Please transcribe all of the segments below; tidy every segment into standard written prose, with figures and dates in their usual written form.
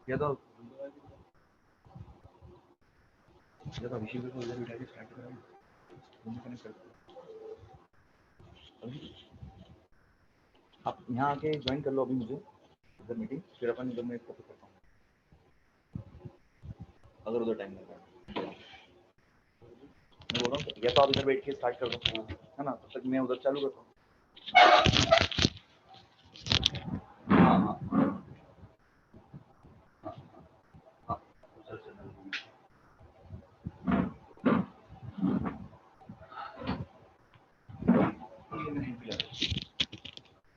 या तो अभिषेक को इधर बिठा के स्टार्ट कराओ, मुझे कनेक्ट कर दो। आप यहाँ आके ज्वाइन कर लो अभी मुझे इधर मीटिंग, फिर अपन इधर मैं इसको करता हूँ अगर उधर टाइम लगा। मैं बोल रहा हूँ या तो आप इधर बैठ के स्टार्ट कर दो, है ना, तब तक मैं उधर चालू करता हूँ। हाँ हाँ हाँ चल चल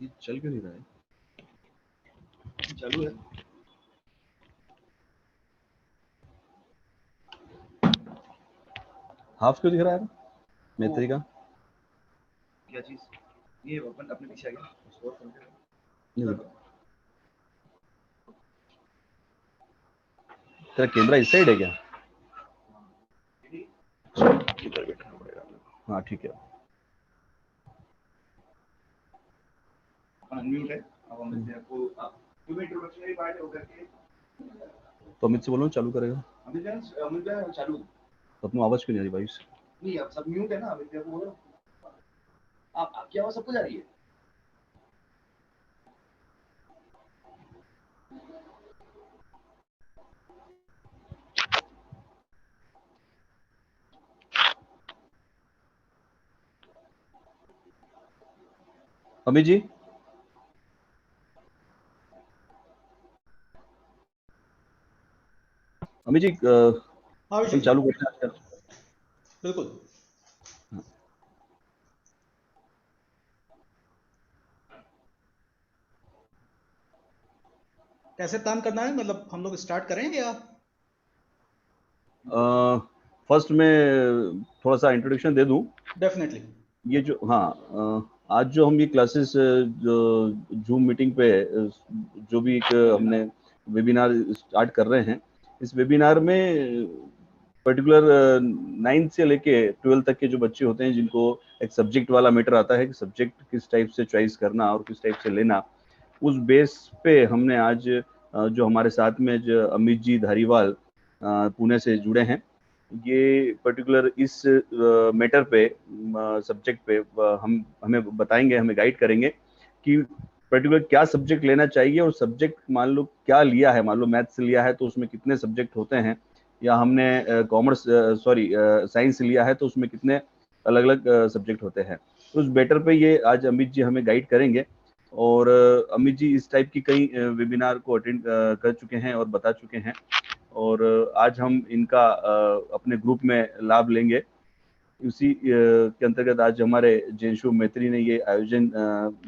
ये चल क्यों नहीं रहा है? चालू है। हाफ क्यों दिख रहा है मैत्री का? क्या चीज? ये अपन अपने पीछे आ गया स्कोर करके तेरा कैमरा इस साइड है क्या? इधर बैठना पड़ेगा। हाँ ठीक है। अनम्यूट है। अब हम आपको 2 मिनट इंट्रोडक्शनरी पार्ट हो करके तो अमित से बोलो चालू करेगा। अमित चालू। तो अपनी आवाज क्यों नहीं आ रही भाई? नहीं अब सब म्यूट है ना, अमित को बोलो। आपकी आवाज सबको जा रही है। अमित जी अमित जी हाँ हम चालू करते हैं आजकल। बिल्कुल। कैसे प्लान करना है, मतलब हम लोग स्टार्ट करें या? फर्स्ट में थोड़ा सा इंट्रोडक्शन दे दूं। डेफिनेटली। ये जो हाँ आज जो हम ये क्लासेस जो जूम मीटिंग पे जो भी एक हमने वेबिनार स्टार्ट कर रहे हैं, इस वेबिनार में पर्टिकुलर 9th से लेके 12th तक के जो बच्चे होते हैं जिनको एक सब्जेक्ट वाला मैटर आता है कि सब्जेक्ट किस टाइप से चॉइस करना और किस टाइप से लेना, उस बेस पे हमने आज जो हमारे साथ में जो अमित जी धारीवाल पुणे से जुड़े हैं, ये पर्टिकुलर इस मैटर पे सब्जेक्ट पे हम हमें बताएंगे, हमें गाइड करेंगे कि पर्टिकुलर क्या सब्जेक्ट लेना चाहिए और सब्जेक्ट मान लो क्या लिया है, मान लो मैथ्स लिया है तो उसमें कितने सब्जेक्ट होते हैं, या हमने कॉमर्स सॉरी साइंस लिया है तो उसमें कितने अलग अलग सब्जेक्ट होते हैं। तो उस बेटर पे ये आज अमित जी हमें गाइड करेंगे। और अमित जी इस टाइप की कई वेबिनार को अटेंड कर चुके हैं और बता चुके हैं, और आज हम इनका अपने ग्रुप में लाभ लेंगे। उसी के अंतर्गत आज हमारे जेनशु मैत्री ने ये आयोजन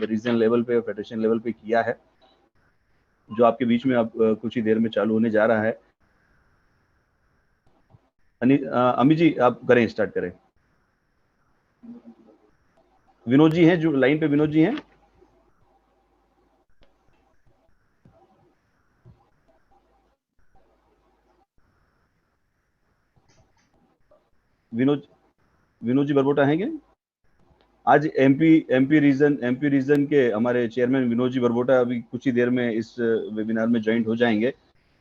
रीजनल लेवल पे, फेडरेशन लेवल पे किया है, जो आपके बीच में अब कुछ ही देर में चालू होने जा रहा है। अमित जी आप करें, स्टार्ट करें। विनोद जी हैं जो लाइन पे, विनोद जी हैं। विनोद विनोद जी बरबोटा हैं क्या? आज एमपी रीजन के हमारे चेयरमैन विनोद जी बरबोटा अभी कुछ ही देर में इस वेबिनार में ज्वाइन हो जाएंगे।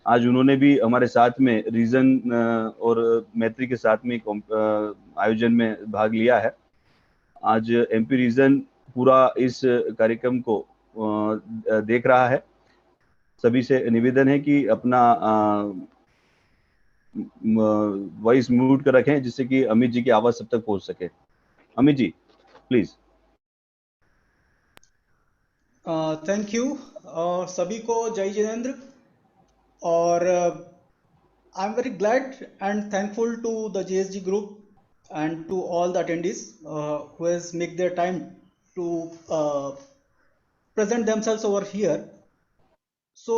आज उन्होंने भी हमारे साथ में रीजन और मैत्री के साथ में आयोजन में भाग लिया है। आज एमपी रीजन पूरा इस कार्यक्रम को देख रहा है। सभी से निवेदन है कि अपना वॉइस म्यूट कर रखें जिससे कि अमित जी की आवाज सब तक पहुंच सके। Amit ji please. Thank you सभी को जय जिनेंद्र। और I am very glad and thankful to the JSG group and to all the attendees who has make their time to present themselves over here. So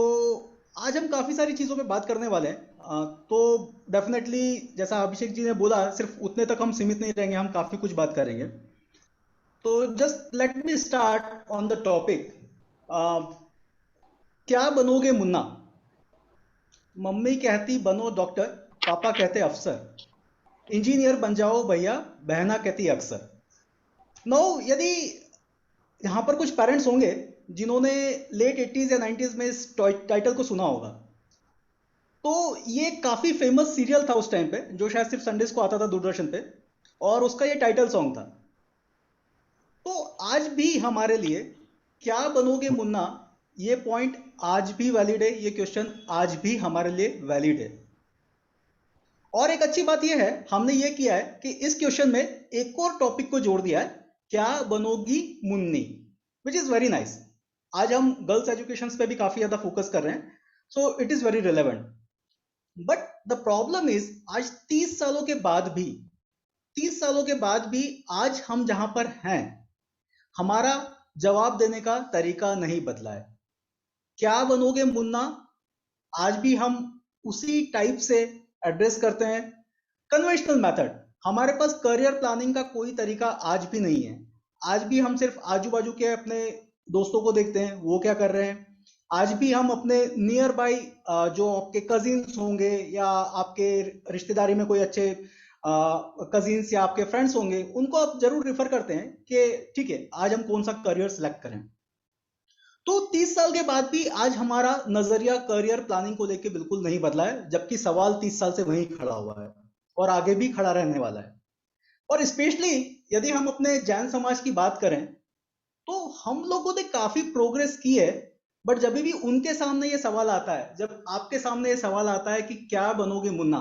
आज हम काफ़ी सारी चीज़ों पे बात करने वाले हैं। तो डेफिनेटली जैसा अभिषेक जी ने बोला, सिर्फ उतने तक हम सीमित नहीं रहेंगे, हम काफ़ी कुछ बात करेंगे। तो just let me start on the topic. क्या बनोगे मुन्ना? मम्मी कहती बनो डॉक्टर, पापा कहते अफसर, इंजीनियर बन जाओ भैया, बहना कहती अक्सर। नो, यदि यहाँ पर कुछ पेरेंट्स होंगे जिन्होंने लेट 80s या 90s में इस टाइटल को सुना होगा, तो ये काफी फेमस सीरियल था उस टाइम पे, जो शायद सिर्फ संडेज को आता था दूरदर्शन पे, और उसका ये टाइटल सॉन्ग था। तो आज भी हमारे लिए क्या बनोगे मुन्ना, ये पॉइंट आज भी वैलिड है, ये क्वेश्चन आज भी हमारे लिए वैलिड है। और एक अच्छी बात यह है, हमने ये किया है कि इस क्वेश्चन में एक और टॉपिक को जोड़ दिया है, क्या बनोगी मुन्नी, विच इज वेरी नाइस। आज हम गर्ल्स एजुकेशन पे भी काफी ज्यादा फोकस कर रहे हैं, so it is very relevant. But the problem is, आज 30 सालों के बाद भी, 30 सालों के बाद भी आज हम जहां पर हैं, हमारा जवाब देने का तरीका नहीं बदला है। क्या बनोगे मुन्ना, आज भी हम उसी टाइप से एड्रेस करते हैं, कन्वेंशनल मेथड। हमारे पास करियर प्लानिंग का कोई तरीका आज भी नहीं है। आज भी हम सिर्फ आजू बाजू के अपने दोस्तों को देखते हैं, वो क्या कर रहे हैं। आज भी हम अपने नियर बाई जो आपके कजिन्स होंगे, या आपके रिश्तेदारी में कोई अच्छे कजिन्स या आपके फ्रेंड्स होंगे, उनको आप जरूर रिफर करते हैं कि ठीक है आज हम कौन सा करियर सिलेक्ट करें। तो 30 साल के बाद भी आज हमारा नजरिया करियर प्लानिंग को लेकर बिल्कुल नहीं बदला है, जबकि सवाल 30 साल से वहीं खड़ा हुआ है और आगे भी खड़ा रहने वाला है। और स्पेशली यदि हम अपने जैन समाज की बात करें, तो हम लोगों ने काफी प्रोग्रेस की है। बट जब भी उनके सामने ये सवाल आता है, जब आपके सामने ये सवाल आता है कि क्या बनोगे मुन्ना,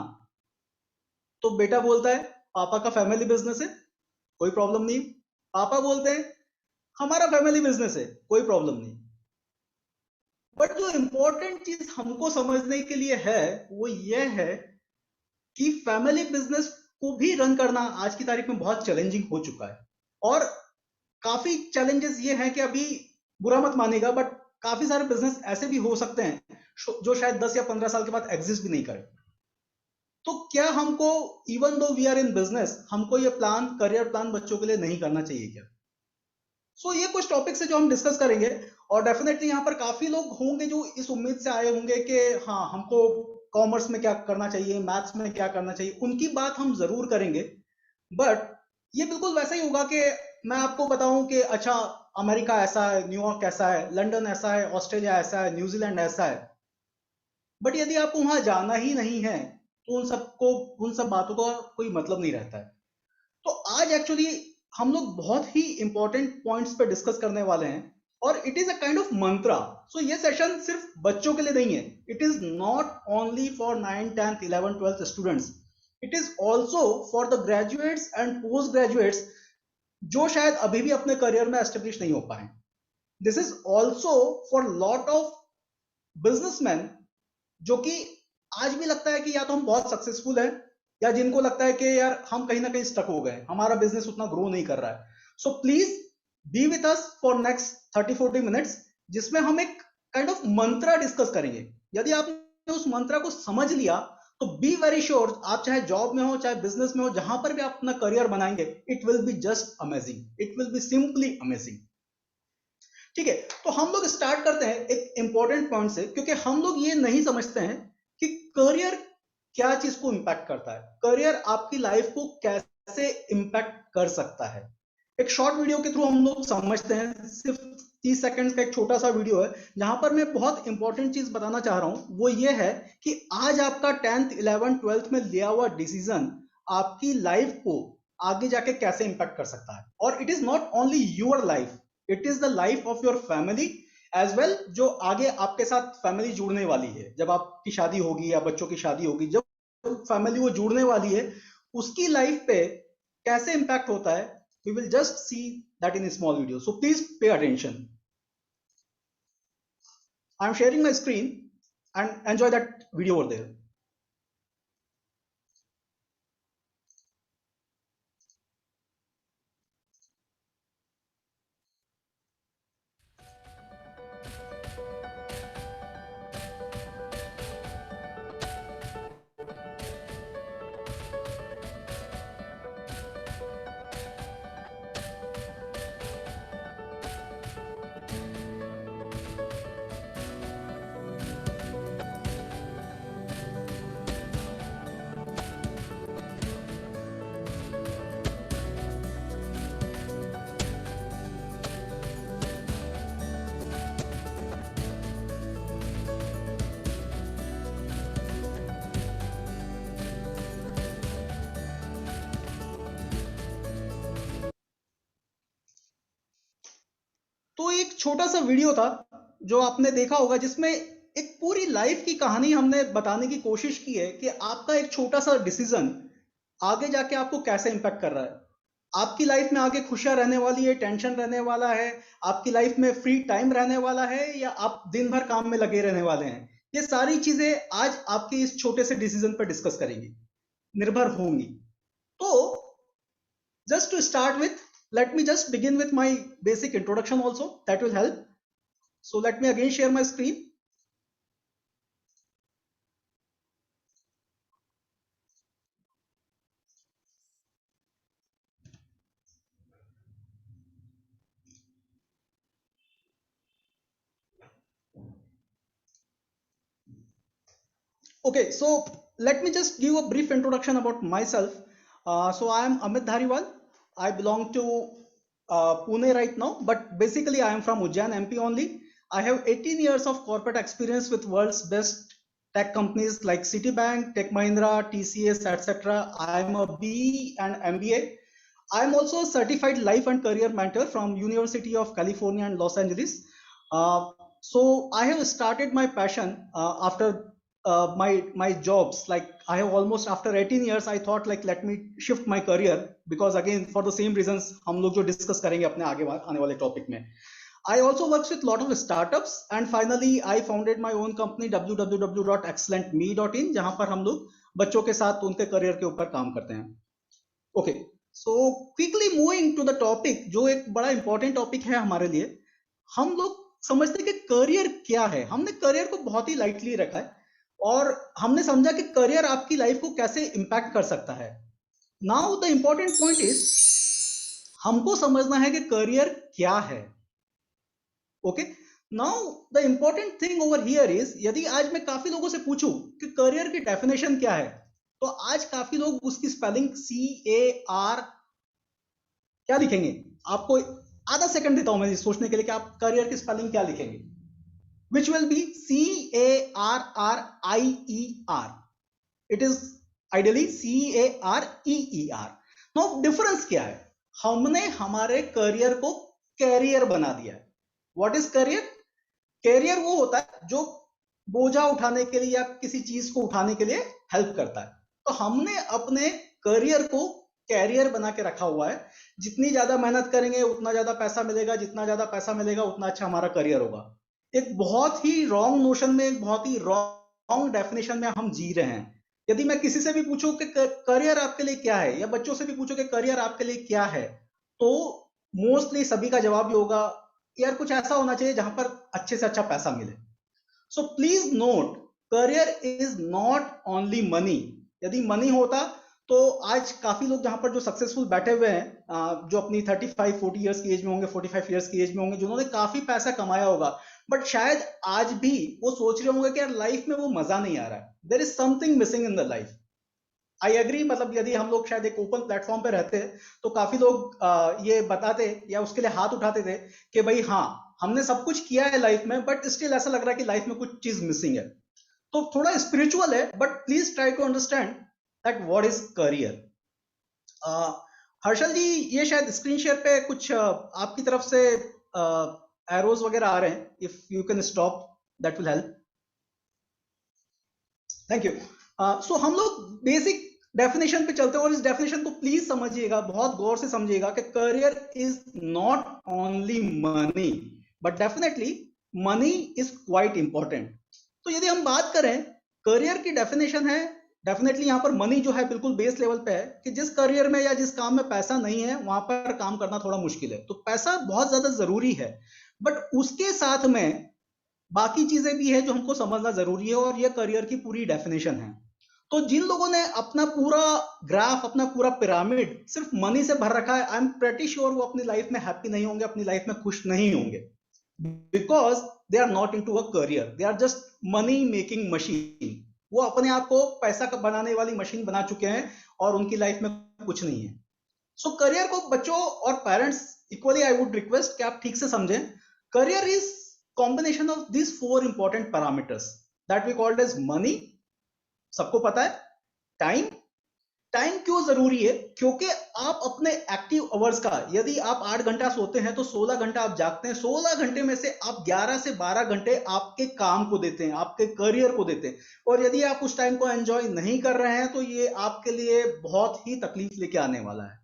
तो बेटा बोलता है पापा का फैमिली बिजनेस है, कोई प्रॉब्लम नहीं। पापा बोलते हैं हमारा फैमिली बिजनेस है, कोई प्रॉब्लम नहीं। बट जो इंपॉर्टेंट चीज हमको समझने के लिए है, वो ये है कि फैमिली बिजनेस को भी रन करना आज की तारीख में बहुत चैलेंजिंग हो चुका है। और काफी चैलेंजेस ये हैं कि अभी, बुरा मत मानेगा, बट काफी सारे बिजनेस ऐसे भी हो सकते हैं जो शायद 10 या 15 साल के बाद एग्जिस्ट भी नहीं करे। तो क्या हमको, even though we are in business, हमको ये प्लान, करियर प्लान बच्चों के लिए नहीं करना चाहिए क्या? ये कुछ टॉपिक्स है जो हम डिस्कस करेंगे। और डेफिनेटली यहाँ पर काफी लोग होंगे जो इस उम्मीद से आए होंगे कि हाँ हमको कॉमर्स में क्या करना चाहिए, मैथ्स में क्या करना चाहिए, उनकी बात हम जरूर करेंगे। बट ये बिल्कुल वैसा ही होगा कि मैं आपको बताऊं कि अच्छा अमेरिका ऐसा है, न्यूयॉर्क ऐसा है, लंदन ऐसा है, ऑस्ट्रेलिया ऐसा है, न्यूजीलैंड ऐसा है। बट यदि आपको वहां जाना ही नहीं है, तो उन सब बातों का कोई मतलब नहीं रहता है। तो आज एक्चुअली हम लोग बहुत ही इंपॉर्टेंट पॉइंट्स पे डिस्कस करने वाले हैं, और it is a kind of mantra. ये सेशन सिर्फ बच्चों के लिए नहीं है, it is not only for 9, 10th, 11th, 12th students, it is also for the graduates and post graduates जो शायद अभी भी अपने करियर में एस्टेब्लिश नहीं हो पाए। This is also for lot of businessman जो कि आज भी लगता है कि या तो हम बहुत सक्सेसफुल हैं, या जिनको लगता है कि यार हम कहीं ना कहीं स्टक हो गए, हमारा बिजनेस उतना ग्रो नहीं कर रहा है। So please be with us for next 30-40 minutes, जिसमें हम एक काइंड ऑफ मंत्रा डिस्कस करेंगे। यदि आपने उस मंत्रा को समझ लिया, तो बी वेरी श्योर, आप चाहे जॉब में हो चाहे बिजनेस में हो, जहां पर भी आप अपना करियर बनाएंगे, it will be just amazing, it will be simply amazing. ठीक है, तो हम लोग स्टार्ट करते हैं एक इंपॉर्टेंट पॉइंट से, क्योंकि हम लोग ये नहीं समझते हैं कि करियर क्या चीज को इंपैक्ट करता है, करियर आपकी लाइफ को कैसे इंपैक्ट कर सकता है। एक शॉर्ट वीडियो के थ्रू हम लोग समझते हैं, सिर्फ 30 सेकंड्स का एक छोटा सा वीडियो है, जहां पर मैं बहुत इंपॉर्टेंट चीज बताना चाह रहा हूं। वो ये है कि आज आपका 10th, 11th, 12th में लिया हुआ डिसीजन आपकी लाइफ को आगे जाके कैसे इंपैक्ट कर सकता है। और it is not only your life, it is the life of your family as well, जो आगे आपके साथ फैमिली जुड़ने वाली है। जब आपकी शादी होगी या बच्चों की शादी होगी, जब फैमिली वो जुड़ने वाली है, उसकी लाइफ पे कैसे इंपैक्ट होता है, we will just see that in small video. So please pay attention. I am sharing my screen and enjoy that video over there. तो एक छोटा सा वीडियो था जो आपने देखा होगा, जिसमें एक पूरी लाइफ की कहानी हमने बताने की कोशिश की है कि आपका एक छोटा सा डिसीजन आगे जाके आपको कैसे इम्पैक्ट कर रहा है। आपकी लाइफ में आगे खुशियां रहने वाली है, टेंशन रहने वाला है, आपकी लाइफ में फ्री टाइम रहने वाला है, या आप दिन भर काम में लगे रहने वाले हैं। ये सारी चीजें आज आपके इस छोटे से डिसीजन पर डिस्कस करेंगे, निर्भर होंगी। तो just to start with, let me just begin with my basic introduction also, that will help. So let me again share my screen. Okay, so let me just give a brief introduction about myself. So I am Amit Dhariwal. I belong to Pune right now, but basically I am from Ujjain, MP only. I have 18 years of corporate experience with world's best tech companies like Citibank, Tech Mahindra, TCS, etc. I am a BE and MBA. I am also a certified life and career mentor from University of California and Los Angeles. Uh, so I have started my passion after my jobs. Like I have almost after 18 years, I thought like let me shift my career, because again for the same reasons हम लोग जो discuss करेंगे अपने आगे आने वाले topic में. I also works with a lot of startups, and finally I founded my own company www.excellentme.in, जहां पर हम लोग बच्चों के साथ उनके करियर के ऊपर काम करते हैं. Okay, so quickly moving to the topic, जो एक बड़ा इंपॉर्टेंट टॉपिक है हमारे लिए. हम लोग समझते हैं कि करियर क्या है. हमने करियर को बहुत ही लाइटली रखा है, और हमने समझा कि करियर आपकी लाइफ को कैसे इंपैक्ट कर सकता है. Now the important point is, हमको समझना है कि करियर क्या है. Okay, now the important thing over here is, यदि आज मैं काफी लोगों से पूछूं कि करियर की डेफिनेशन क्या है, तो आज काफी लोग उसकी स्पेलिंग CAR क्या लिखेंगे. आपको आधा सेकंड देता हूं मैं सोचने के लिए कि आप करियर की स्पेलिंग क्या लिखेंगे. विच will B CARRIER. It is ideally CAREER. Now difference क्या है. हमने हमारे करियर को कैरियर बना दिया है. What is career. कैरियर वो होता है जो बोझा उठाने के लिए या किसी चीज को उठाने के लिए हेल्प करता है. तो हमने अपने करियर को कैरियर बना के रखा हुआ है. जितनी ज्यादा मेहनत करेंगे उतना ज्यादा पैसा मिलेगा, जितना ज्यादा पैसा मिलेगा उतना अच्छा हमारा करियर होगा. एक बहुत ही रॉन्ग नोशन में, एक बहुत ही रॉन्ग डेफिनेशन में हम जी रहे हैं. यदि मैं किसी से भी पूछूं कि करियर आपके लिए क्या है, या बच्चों से भी पूछूं कि करियर आपके लिए क्या है, तो मोस्टली सभी का जवाब भी होगा यार कुछ ऐसा होना चाहिए जहां पर अच्छे से अच्छा पैसा मिले. So please note, career is not only money. यदि मनी होता तो आज काफी लोग जहां पर जो सक्सेसफुल बैठे हुए हैं, जो अपनी 35-40 ईयर्स की एज में होंगे, 45 ईयर्स की एज में होंगे, जिन्होंने काफी पैसा कमाया होगा, बट शायद आज भी वो सोच रहे होंगे कि यार लाइफ में वो मजा नहीं आ रहा है. There is something missing in the life. I agree. मतलब यदि हम लोग शायद एक ओपन प्लेटफॉर्म पे रहते तो काफी लोग ये बताते या उसके लिए हाथ उठाते थे कि भाई हाँ, हमने सब कुछ किया है लाइफ में, बट स्टिल ऐसा लग रहा है कि लाइफ में कुछ चीज मिसिंग है. तो थोड़ा स्पिरिचुअल है, but please try to understand that what is career. Harshal ji, ये शायद स्क्रीन शेयर पे कुछ आपकी तरफ से एरोज वगैरह आ रहे हैं. If you can stop, that will help. Thank you. So हम लोग बेसिक डेफिनेशन पे चलते हैं, और इस डेफिनेशन को प्लीज समझिएगा, बहुत गौर से समझिएगा कि career is not only money, but definitely money is quite important. तो यदि हम बात करें करियर की डेफिनेशन है, डेफिनेटली यहाँ पर मनी जो है बिल्कुल बेस लेवल पे है कि जिस करियर में या जिस काम में पैसा नहीं है वहां पर काम करना थोड़ा मुश्किल है. तो पैसा बहुत ज्यादा जरूरी है, बट उसके साथ में बाकी चीजें भी है जो हमको समझना जरूरी है, और ये करियर की पूरी डेफिनेशन है. तो जिन लोगों ने अपना पूरा ग्राफ, अपना पूरा पिरामिड सिर्फ मनी से भर रखा है, आई एम प्रेटी श्योर वो अपनी लाइफ में हैप्पी नहीं होंगे, अपनी लाइफ में खुश नहीं होंगे, because they are not into a career, they are just money making machine. वो अपने आप को पैसा बनाने वाली मशीन बना चुके हैं, और उनकी लाइफ में कुछ नहीं है. सो करियर को बच्चों और parents equally I would request कि आप ठीक से समझें. Career is combination of this 4 important parameters that we called as money, सबको पता है, टाइम, टाइम क्यों जरूरी है? क्योंकि आप अपने एक्टिव आवर्स का, यदि आप 8 घंटा सोते हैं तो 16 घंटा आप जागते हैं, 16 घंटे में से आप 11 से 12 घंटे आपके काम को देते हैं, आपके करियर को देते हैं। और यदि आप उस टाइम को एंजॉय नहीं कर रहे हैं तो ये आपके लिए बहुत ही तकलीफ लेके आने वाला है।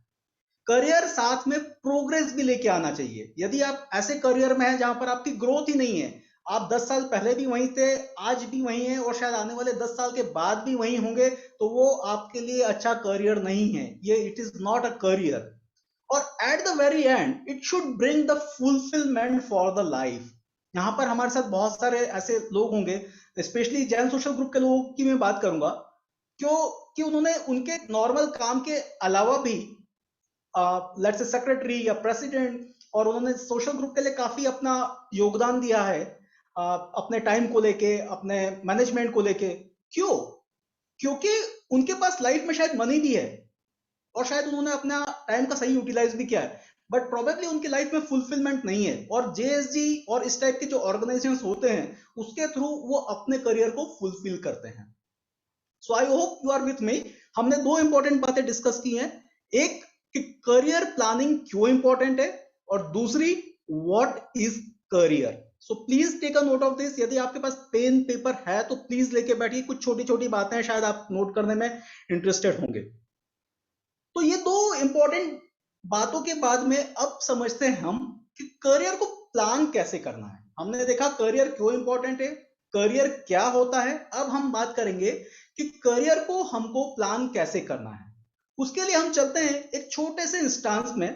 करियर साथ में प्रोग्रेस भी लेके आना चाहिए। यदि आप ऐसे करियर में हैं जहां पर आपकी ग्रोथ ही नहीं है, आप 10 साल पहले भी वहीं थे, आज भी वहीं हैं और शायद आने वाले 10 साल के बाद भी वहीं होंगे, तो वो आपके लिए अच्छा करियर नहीं है। ये it is not a career. और at the very end it should bring the fulfilment for the life. यहाँ पर हमारे साथ बहुत सारे ऐसे लोग होंगे, स्पेशली जैन सोशल ग्रुप के लोगों की मैं बात करूंगा, क्यों कि उन्होंने उनके नॉर्मल काम के अलावा भी लेट्स से सेक्रेटरी या प्रेसिडेंट, और उन्होंने सोशल ग्रुप के लिए काफी अपना योगदान दिया है, अपने टाइम को लेके, अपने मैनेजमेंट को लेके। क्यों? क्योंकि उनके पास लाइफ में शायद मनी भी है और शायद उन्होंने अपना टाइम का सही यूटिलाइज भी किया है, बट प्रोबेबली उनकी लाइफ में फुलफिलमेंट नहीं है। और जेएसजी और इस टाइप के जो ऑर्गेनाइजेशन होते हैं उसके थ्रू वो अपने करियर को फुलफिल करते हैं। So I hope you are with me. हमने दो इंपॉर्टेंट बातें डिस्कस की हैं, एक कि करियर प्लानिंग क्यों इंपॉर्टेंट है, और दूसरी what is career. So please take a note of this. यदि आपके पास पेन पेपर है तो प्लीज लेके बैठिए, कुछ छोटी छोटी बातें हैं, शायद आप नोट करने में इंटरेस्टेड होंगे। तो ये दो इंपॉर्टेंट बातों के बाद में अब समझते हैं हम कि करियर को प्लान कैसे करना है। हमने देखा करियर क्यों इंपॉर्टेंट है, करियर क्या होता है। अब हम बात करेंगे कि करियर को हमको प्लान कैसे करना है। उसके लिए हम चलते हैं एक छोटे से इंस्टांस में।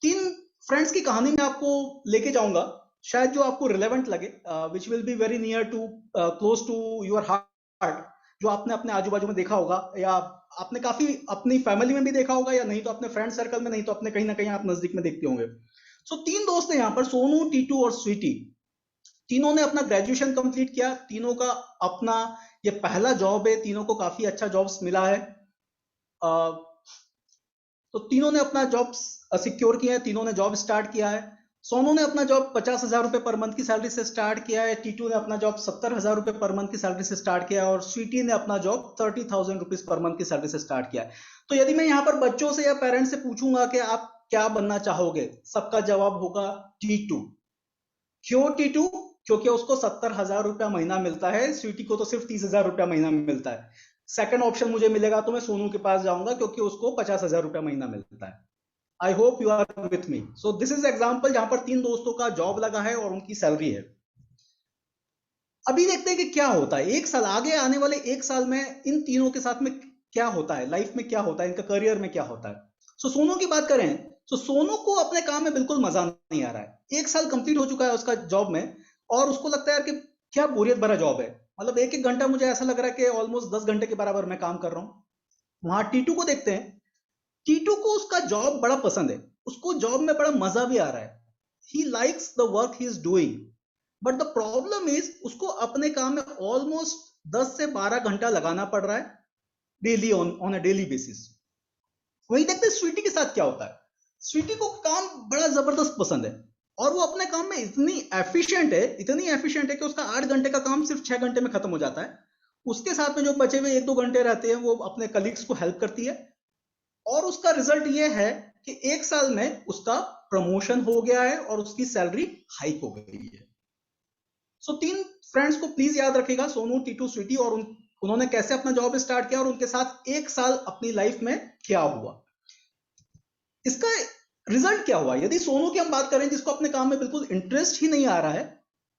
तीन फ्रेंड्स की कहानी में आपको लेके जाऊंगा, शायद जो आपको रिलेवेंट लगे, which will be very near to close to your heart, जो आपने अपने आजू बाजू में देखा होगा, या आपने काफी अपनी फैमिली में भी देखा होगा, या नहीं तो अपने फ्रेंड सर्कल में, नहीं तो अपने कहीं ना कहीं आप नजदीक में देखते होंगे। सो तीन दोस्त हैं यहाँ पर, सोनू, टीटू और स्वीटी। तीनों ने अपना ग्रेजुएशन कंप्लीट किया, तीनों का अपना ये पहला जॉब है, तीनों को काफी अच्छा जॉब्स मिला है। तो तीनों ने अपना जॉब सिक्योर किया है, तीनों ने जॉब स्टार्ट किया है। सोनू ने अपना जॉब 50,000 रुपए पर मंथ की सैलरी से स्टार्ट किया है, टीटू ने अपना जॉब 70,000 रुपए पर मंथ की सैलरी से स्टार्ट किया है, और स्वीटी ने अपना जॉब 30,000 रुपीज पर मंथ की सैलरी से स्टार्ट किया है। तो यदि मैं यहाँ पर बच्चों से या पेरेंट्स से पूछूंगा कि आप क्या बनना चाहोगे, सबका जवाब होगा टीटू। क्यों टीटू? क्योंकि उसको 70,000 रुपया महीना मिलता है, स्वीटी को तो सिर्फ 30,000 रुपया महीना मिलता है। सेकंड ऑप्शन मुझे मिलेगा तो मैं सोनू के पास जाऊंगा, क्योंकि उसको 50,000 रुपया महीना मिलता है। I hope you are with me. So this is example जहां पर तीन दोस्तों का जॉब लगा है और उनकी सैलरी है। अभी देखते हैं कि क्या होता है एक साल आगे, आने वाले एक साल में इन तीनों के साथ में क्या होता है, लाइफ में क्या होता है, इनका करियर में क्या होता है। सो सोनू की बात करें तो सोनू को अपने काम में बिल्कुल मजा नहीं आ रहा है। एक साल कंप्लीट हो चुका है उसका जॉब में, और उसको लगता है यार कि क्या बोरियत भरा जॉब है, मतलब एक एक घंटा मुझे ऐसा लग रहा है कि ऑलमोस्ट 10 घंटे के बराबर मैं काम कर रहा हूँ। वहां टीटू को देखते हैं। टीटू को उसका जॉब बड़ा पसंद है, उसको जॉब में बड़ा मजा भी आ रहा है। He likes the work he is doing, but the problem is उसको अपने काम में ऑलमोस्ट 10 से 12 घंटा लगाना पड़ रहा है daily, on a daily basis. वही देखते हैं स्वीटी के साथ क्या होता है। स्वीटी को काम बड़ा जबरदस्त पसंद है, और वो अपने काम में इतनी एफिशिएंट है, इतनी एफिशिएंट है कि उसका 8 घंटे का काम सिर्फ 6 घंटे में खत्म हो जाता है। उसके साथ में जो बचे हुए 1-2 घंटे रहते हैं वो अपने कलीग्स को हेल्प करती है, और उसका रिजल्ट ये है कि एक साल में उसका प्रमोशन हो गया है और उसकी सैलरी हाइक हो गई है। सो तीन फ्रेंड्स को प्लीज याद रखिएगा, सोनू, टीटू, स्वीटी, और उन्होंने कैसे अपना जॉब स्टार्ट किया और उनके साथ एक साल अपनी लाइफ में क्या हुआ, इसका रिजल्ट क्या हुआ। यदि सोनू की हम बात करें जिसको अपने काम में बिल्कुल इंटरेस्ट ही नहीं आ रहा है,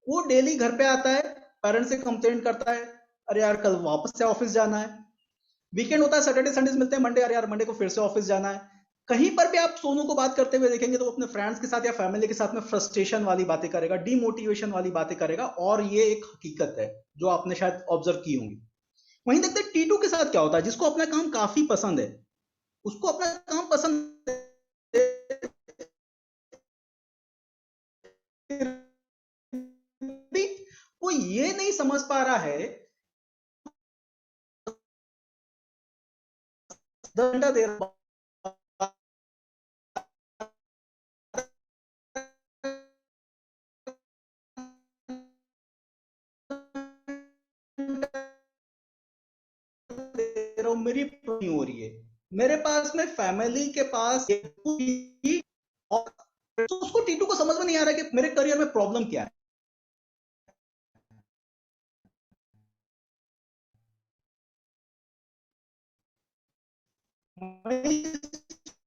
वो डेली घर पे आता है, पेरेंट्स से कंप्लेंट करता है, अरे यार कल वापस से ऑफिस जाना है। वीकेंड होता है, सैटरडे संडेज मिलते हैं, मंडे, अरे यार मंडे को फिर से ऑफिस जाना है। कहीं पर भी आप सोनू को बात करते हुए देखेंगे तो वो अपने फ्रेंड्स के साथ या फैमिली के साथ में फ्रस्ट्रेशन वाली बातें करेगा, डीमोटिवेशन वाली बातें करेगा, और ये एक हकीकत है जो आपने शायद ऑब्जर्व की होंगी। वहीं देखते हैं टीटू के साथ क्या होता है, जिसको अपना काम काफी पसंद है, उसको अपना काम पसंद है, भी वो ये नहीं समझ पा रहा है 10 घंटा देर रहा हूँ, मेरी नहीं हो रही है, मेरे पास में फैमिली के पास और तो उसको टीटू को समझ में नहीं आ रहा कि मेरे करियर में प्रॉब्लम क्या है।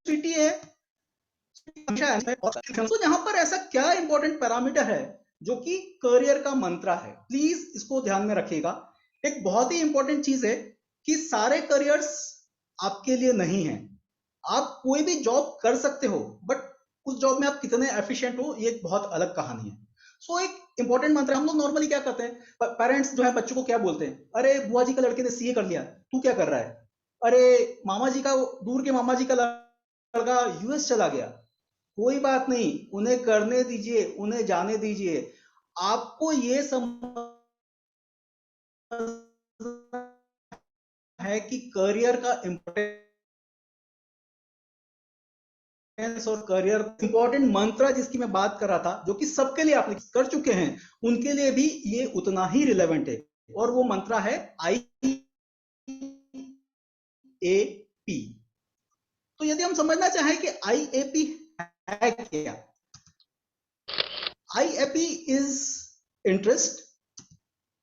सिटी है तो यहाँ पर ऐसा क्या इंपॉर्टेंट पैरामीटर है जो कि करियर का मंत्रा है, प्लीज इसको ध्यान में रखिएगा। एक बहुत ही इंपॉर्टेंट चीज है कि सारे करियर्स आपके लिए नहीं है। आप कोई भी जॉब कर सकते हो, बट उस जॉब में आप कितने एफिशिएंट हो ये एक बहुत अलग कहानी है। सो एक इंपॉर्टेंट मंत्र, हम लोग नॉर्मली क्या करते हैं, पेरेंट्स जो है बच्चों को क्या बोलते हैं, अरे बुआ जी का लड़के ने सीए कर लिया, तू क्या कर रहा है, अरे मामा जी का, दूर के मामा जी का लड़का यूएस चला गया, कोई बात नहीं, उन्हें करने दीजिए, उन्हें जाने दीजिए। आपको ये समझना है कि करियर का इंपॉर्टेंस और करियर इंपॉर्टेंट मंत्र जिसकी मैं बात कर रहा था, जो कि सबके लिए आप कर चुके हैं, उनके लिए भी ये उतना ही रिलेवेंट है। और वो मंत्र है IAP। तो यदि हम समझना चाहें कि IAP है क्या, IAP इज इंटरेस्ट,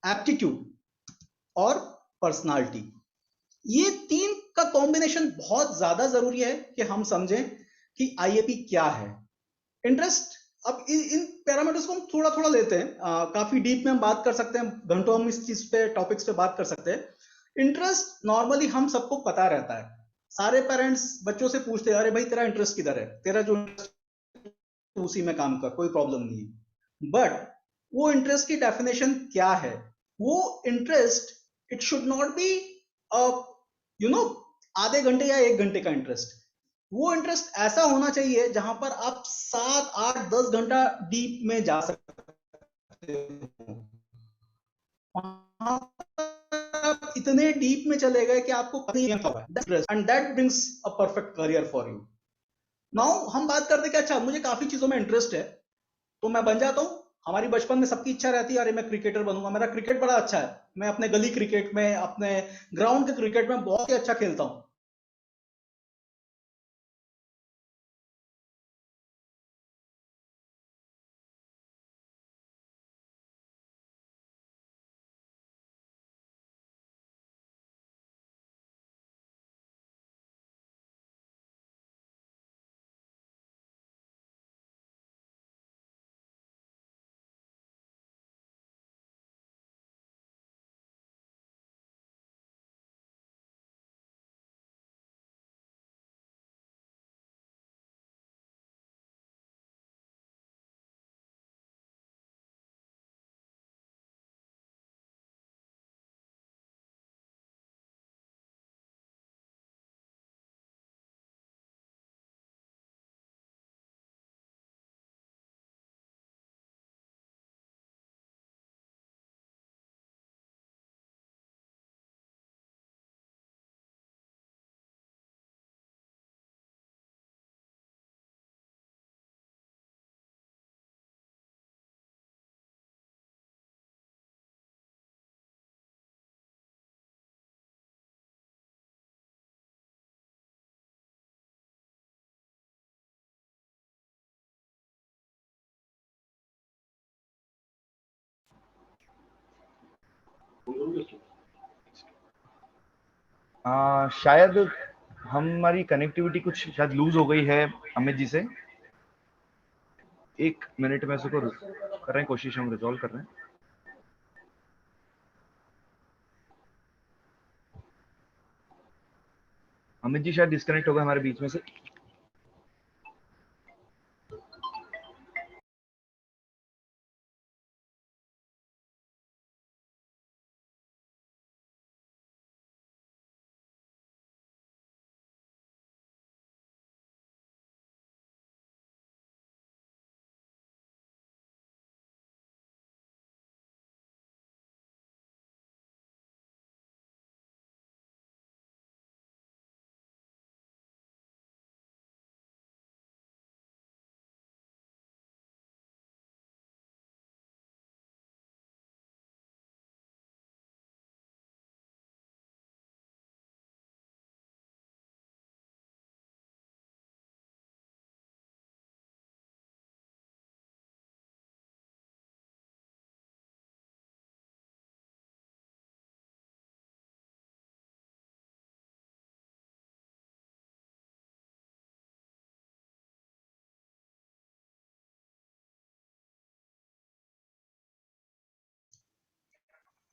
एप्टीट्यूड और पर्सनालिटी। ये तीन का कॉम्बिनेशन बहुत ज्यादा जरूरी है कि हम समझें कि आईएपी क्या है। इंटरेस्ट, अब इन पैरामीटर्स को हम थोड़ा थोड़ा लेते हैं, काफी डीप में हम बात कर सकते हैं, घंटों हम इस चीज पे, टॉपिक्स पे बात कर सकते हैं। इंटरेस्ट नॉर्मली हम सबको पता रहता है, सारे पेरेंट्स बच्चों से पूछते हैं, अरे भाई तेरा इंटरेस्ट किधर है, तेरा जो उसी में काम कर, कोई प्रॉब्लम नहीं है। बट वो इंटरेस्ट की डेफिनेशन क्या है, वो interest, it should not be you know आधे घंटे या एक घंटे का इंटरेस्ट। वो इंटरेस्ट ऐसा होना चाहिए जहां पर आप 7 8 10 घंटा डीप में जा सकते हो। आप इतने डीप में चले गए कि आपको कहीं and that brings a perfect career for you. Now हम बात करते हैं कि अच्छा मुझे काफी चीजों में इंटरेस्ट है, तो मैं बन जाता हूँ। हमारी बचपन में सबकी इच्छा रहती है, अरे मैं क्रिकेटर बनूंगा, मेरा क्रिकेट बड़ा अच्छा है, मैं अपने गली क्रिकेट में, अपने ग्राउंड के क्रिकेट में बहुत ही अच्छा खेलता हूँ। शायद हमारी कनेक्टिविटी कुछ शायद लूज हो गई है अमित जी से। 1 मिनट में इसको कर रहे हैं, कोशिश हम रिजॉल्व कर रहे हैं। अमित जी शायद डिस्कनेक्ट हो गए हमारे बीच में से।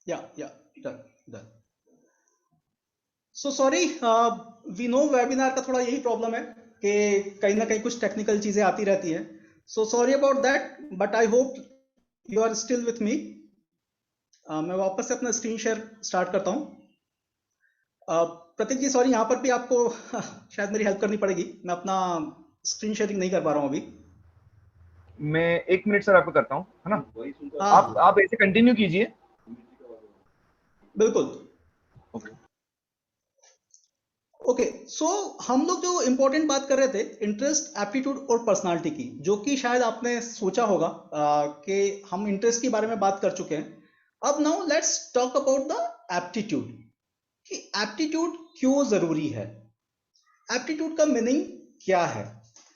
Yeah done done. So sorry, we know webinar का थोड़ा यही प्रॉब्लम है कि कहीं ना कहीं कुछ टेक्निकल चीजें आती रहती हैं। So sorry about that, but I hope you are still with me. मैं वापस से अपना स्क्रीन शेयर स्टार्ट करता हूँ। प्रतीक जी सॉरी, यहाँ पर भी आपको शायद मेरी हेल्प करनी पड़ेगी, मैं अपना स्क्रीन शेयरिंग नहीं कर पा रहा हूँ अभी। मैं 1 मिनट सर आपको करता हूँ, है ना? हाँ आप ऐसे कंटिन्यू कीजिए। बिल्कुल। ओके सो हम लोग जो इम्पोर्टेंट बात कर रहे थे इंटरेस्ट, एप्टीट्यूड और पर्सनालिटी की, जो कि शायद आपने सोचा होगा कि हम इंटरेस्ट के बारे में बात कर चुके हैं। अब now let's talk about the aptitude, कि एप्टीट्यूड क्यों जरूरी है, एप्टीट्यूड का मीनिंग क्या है,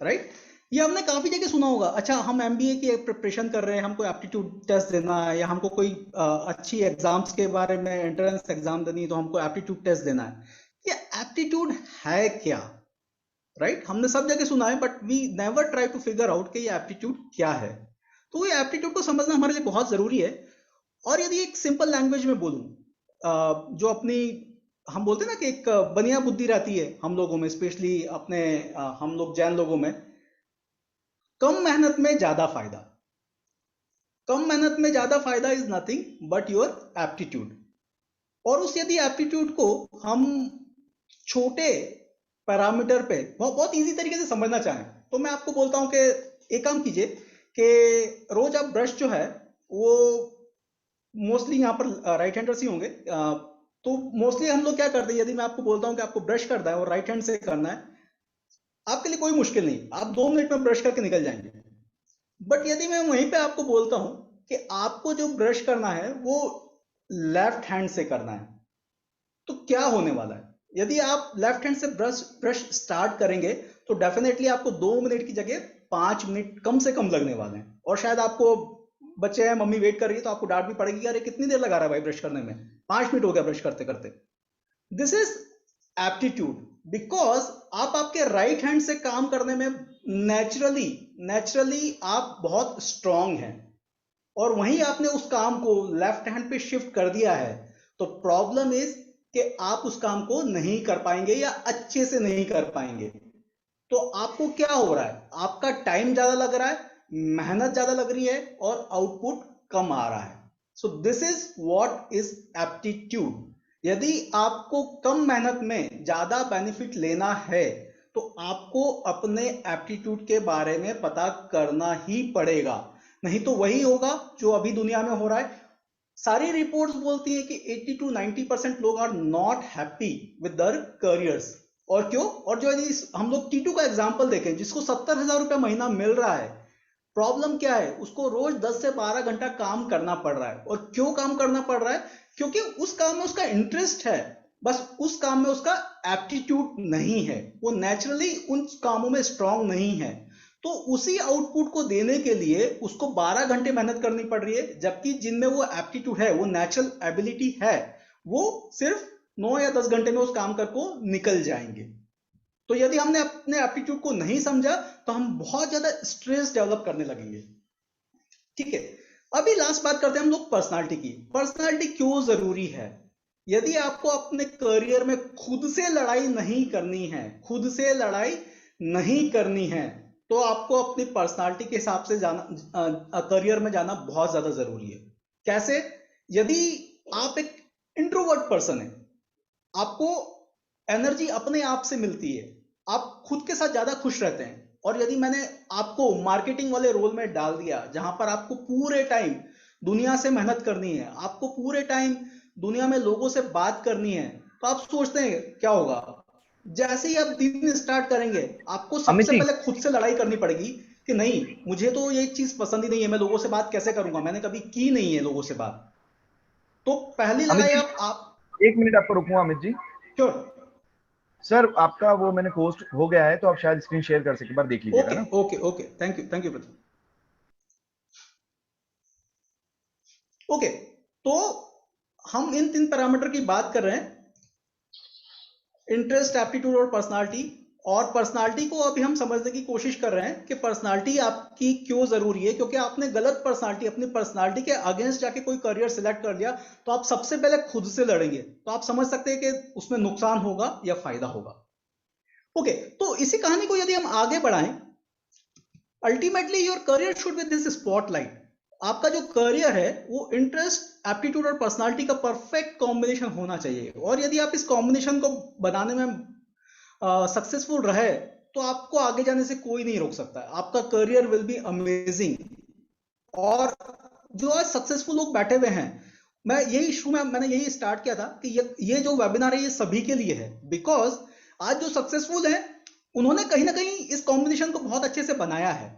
राइट? ये हमने काफी जगह सुना होगा। अच्छा, हम एमबीए की प्रिपरेशन कर रहे हैं, हमको एप्टीट्यूड टेस्ट देना है, या हमको कोई अच्छी एग्जाम्स के बारे में एंट्रेंस एग्जाम देनी है तो हमको एप्टीट्यूड टेस्ट देना है। ये एप्टीट्यूड है क्या, राइट? हमने सब जगह सुना है but we never try to figure out कि ये एप्टीट्यूड क्या है। तो ये एप्टीट्यूड को समझना हमारे लिए बहुत जरूरी है। और यदि एक सिंपल लैंग्वेज में बोलूं, जो अपनी, हम बोलते हैं ना कि एक बनिया बुद्धि रहती है हम लोगों में, स्पेशली अपने हम लोग जैन लोगों में, कम मेहनत में ज्यादा फायदा। कम मेहनत में ज्यादा फायदा is nothing but your aptitude. और उस यदि एप्टीट्यूड को हम छोटे पैरामीटर पे बहुत बहुत इजी तरीके से समझना चाहें तो मैं आपको बोलता हूं कि एक काम कीजिए कि रोज आप ब्रश जो है वो, मोस्टली यहाँ पर राइट हैंडर्स ही होंगे, तो मोस्टली हम लोग क्या करते हैं, यदि मैं आपको बोलता हूँ कि आपको ब्रश करना है और राइट हैंड से करना है, आपके लिए कोई मुश्किल नहीं, आप 2 मिनट में ब्रश करके निकल जाएंगे। बट यदि मैं वहीं पे आपको बोलता हूं कि आपको जो ब्रश करना है वो लेफ्ट हैंड से करना है, तो क्या होने वाला है? यदि आप लेफ्ट हैंड से ब्रश ब्रश स्टार्ट करेंगे तो डेफिनेटली आपको 2 मिनट की जगह 5 मिनट कम से कम लगने वाले हैं। और शायद आपको, बच्चे हैं, मम्मी वेट कर रही है तो आपको डांट भी पड़ेगी, अरे कितनी देर लगा रहा है भाई ब्रश करने में, 5 मिनट हो गया ब्रश करते करते। दिस इज एप्टीट्यूड, बिकॉज आप आपके राइट हैंड से काम करने में नेचुरली नेचुरली आप बहुत स्ट्रांग हैं, और वहीं आपने उस काम को लेफ्ट हैंड पे शिफ्ट कर दिया है, तो प्रॉब्लम इज कि आप उस काम को नहीं कर पाएंगे या अच्छे से नहीं कर पाएंगे। तो आपको क्या हो रहा है, आपका टाइम ज्यादा लग रहा है, मेहनत ज्यादा लग रही है और आउटपुट कम आ रहा है। सो this is what is aptitude. यदि आपको कम मेहनत में ज्यादा बेनिफिट लेना है तो आपको अपने एप्टीट्यूड के बारे में पता करना ही पड़ेगा, नहीं तो वही होगा जो अभी दुनिया में हो रहा है। सारी रिपोर्ट्स बोलती है कि 80 to 90% लोग are not happy with their careers. और क्यों? और जो यदि हम लोग टीटू का एग्जांपल देखें, जिसको 70,000 रुपया महीना मिल रहा है, प्रॉब्लम क्या है? उसको रोज 10 से 12 घंटा काम करना पड़ रहा है। और क्यों काम करना पड़ रहा है? क्योंकि उस काम में उसका इंटरेस्ट है, बस उस काम में उसका एप्टीट्यूड नहीं है, वो नेचुरली उन कामों में स्ट्रांग नहीं है। तो उसी आउटपुट को देने के लिए उसको 12 घंटे मेहनत करनी पड़ रही है, जबकि जिनमें वो एप्टीट्यूड है, वो नेचुरल एबिलिटी है, वो सिर्फ 9 या 10 घंटे में उस काम कर को निकल जाएंगे। तो यदि हमने अपने एप्टीट्यूड को नहीं समझा तो हम बहुत ज्यादा स्ट्रेस डेवलप करने लगेंगे। ठीक है, अभी लास्ट बात करते हैं हम लोग पर्सनालिटी की। पर्सनालिटी क्यों जरूरी है? यदि आपको अपने करियर में खुद से लड़ाई नहीं करनी है, खुद से लड़ाई नहीं करनी है, तो आपको अपनी पर्सनालिटी के हिसाब से जाना, करियर में जाना बहुत ज्यादा जरूरी है। कैसे? यदि आप एक इंट्रोवर्ट पर्सन है, आपको एनर्जी अपने आप से मिलती है, आप खुद के साथ ज्यादा खुश रहते हैं, और यदि मैंने आपको मार्केटिंग वाले रोल में डाल दिया जहां पर आपको पूरे टाइम दुनिया से मेहनत करनी है, आपको पूरे टाइम दुनिया में लोगों से बात करनी है, तो आप सोचते हैं क्या होगा? जैसे ही आप दिन स्टार्ट करेंगे, आपको अमित सबसे जी, पहले खुद से लड़ाई करनी पड़ेगी कि नहीं, मुझे तो ये चीज पसंद ही नहीं है, मैं लोगों से बात कैसे करूंगा, मैंने कभी की नहीं है लोगों से बात। तो पहली अमित लड़ाई जी, आप 1 मिनट आपको रुकूंगा अमित जी। श्योर। सर आपका वो मैंने पोस्ट हो गया है, तो आप शायद स्क्रीन शेयर कर सके, एक बार देख लीजिएगा ओके ना। Okay okay, thank you brother. Okay, तो हम इन 3 पैरामीटर की बात कर रहे हैं, इंटरेस्ट, एप्टीट्यूड और पर्सनालिटी। और पर्सनालिटी को अभी हम समझने की कोशिश कर रहे हैं कि पर्सनालिटी आपकी क्यों जरूरी है, क्योंकि आपने गलत पर्सनालिटी, अपनी पर्सनालिटी के अगेंस्ट जाके कोई करियर सिलेक्ट कर लिया तो आप सबसे पहले खुद से लड़ेंगे, तो आप समझ सकते हैं कि उसमें नुकसान होगा या फायदा होगा। ओके, तो इसी कहानी को यदि हम आगे बढ़ाएं, ultimately your career should be this spotlight. आपका जो करियर है वो इंटरेस्ट, एप्टीट्यूड और पर्सनालिटी का परफेक्ट कॉम्बिनेशन होना चाहिए, और यदि आप इस कॉम्बिनेशन को बनाने में सक्सेसफुल रहे तो आपको आगे जाने से कोई नहीं रोक सकता। आपका करियर विल बी अमेजिंग। और जो आज सक्सेसफुल लोग बैठे हुए हैं, मैं यही शुरू में मैंने यही स्टार्ट किया था कि ये जो वेबिनार है ये सभी के लिए है, बिकॉज आज जो सक्सेसफुल है उन्होंने कहीं ना कहीं इस कॉम्बिनेशन को बहुत अच्छे से बनाया है,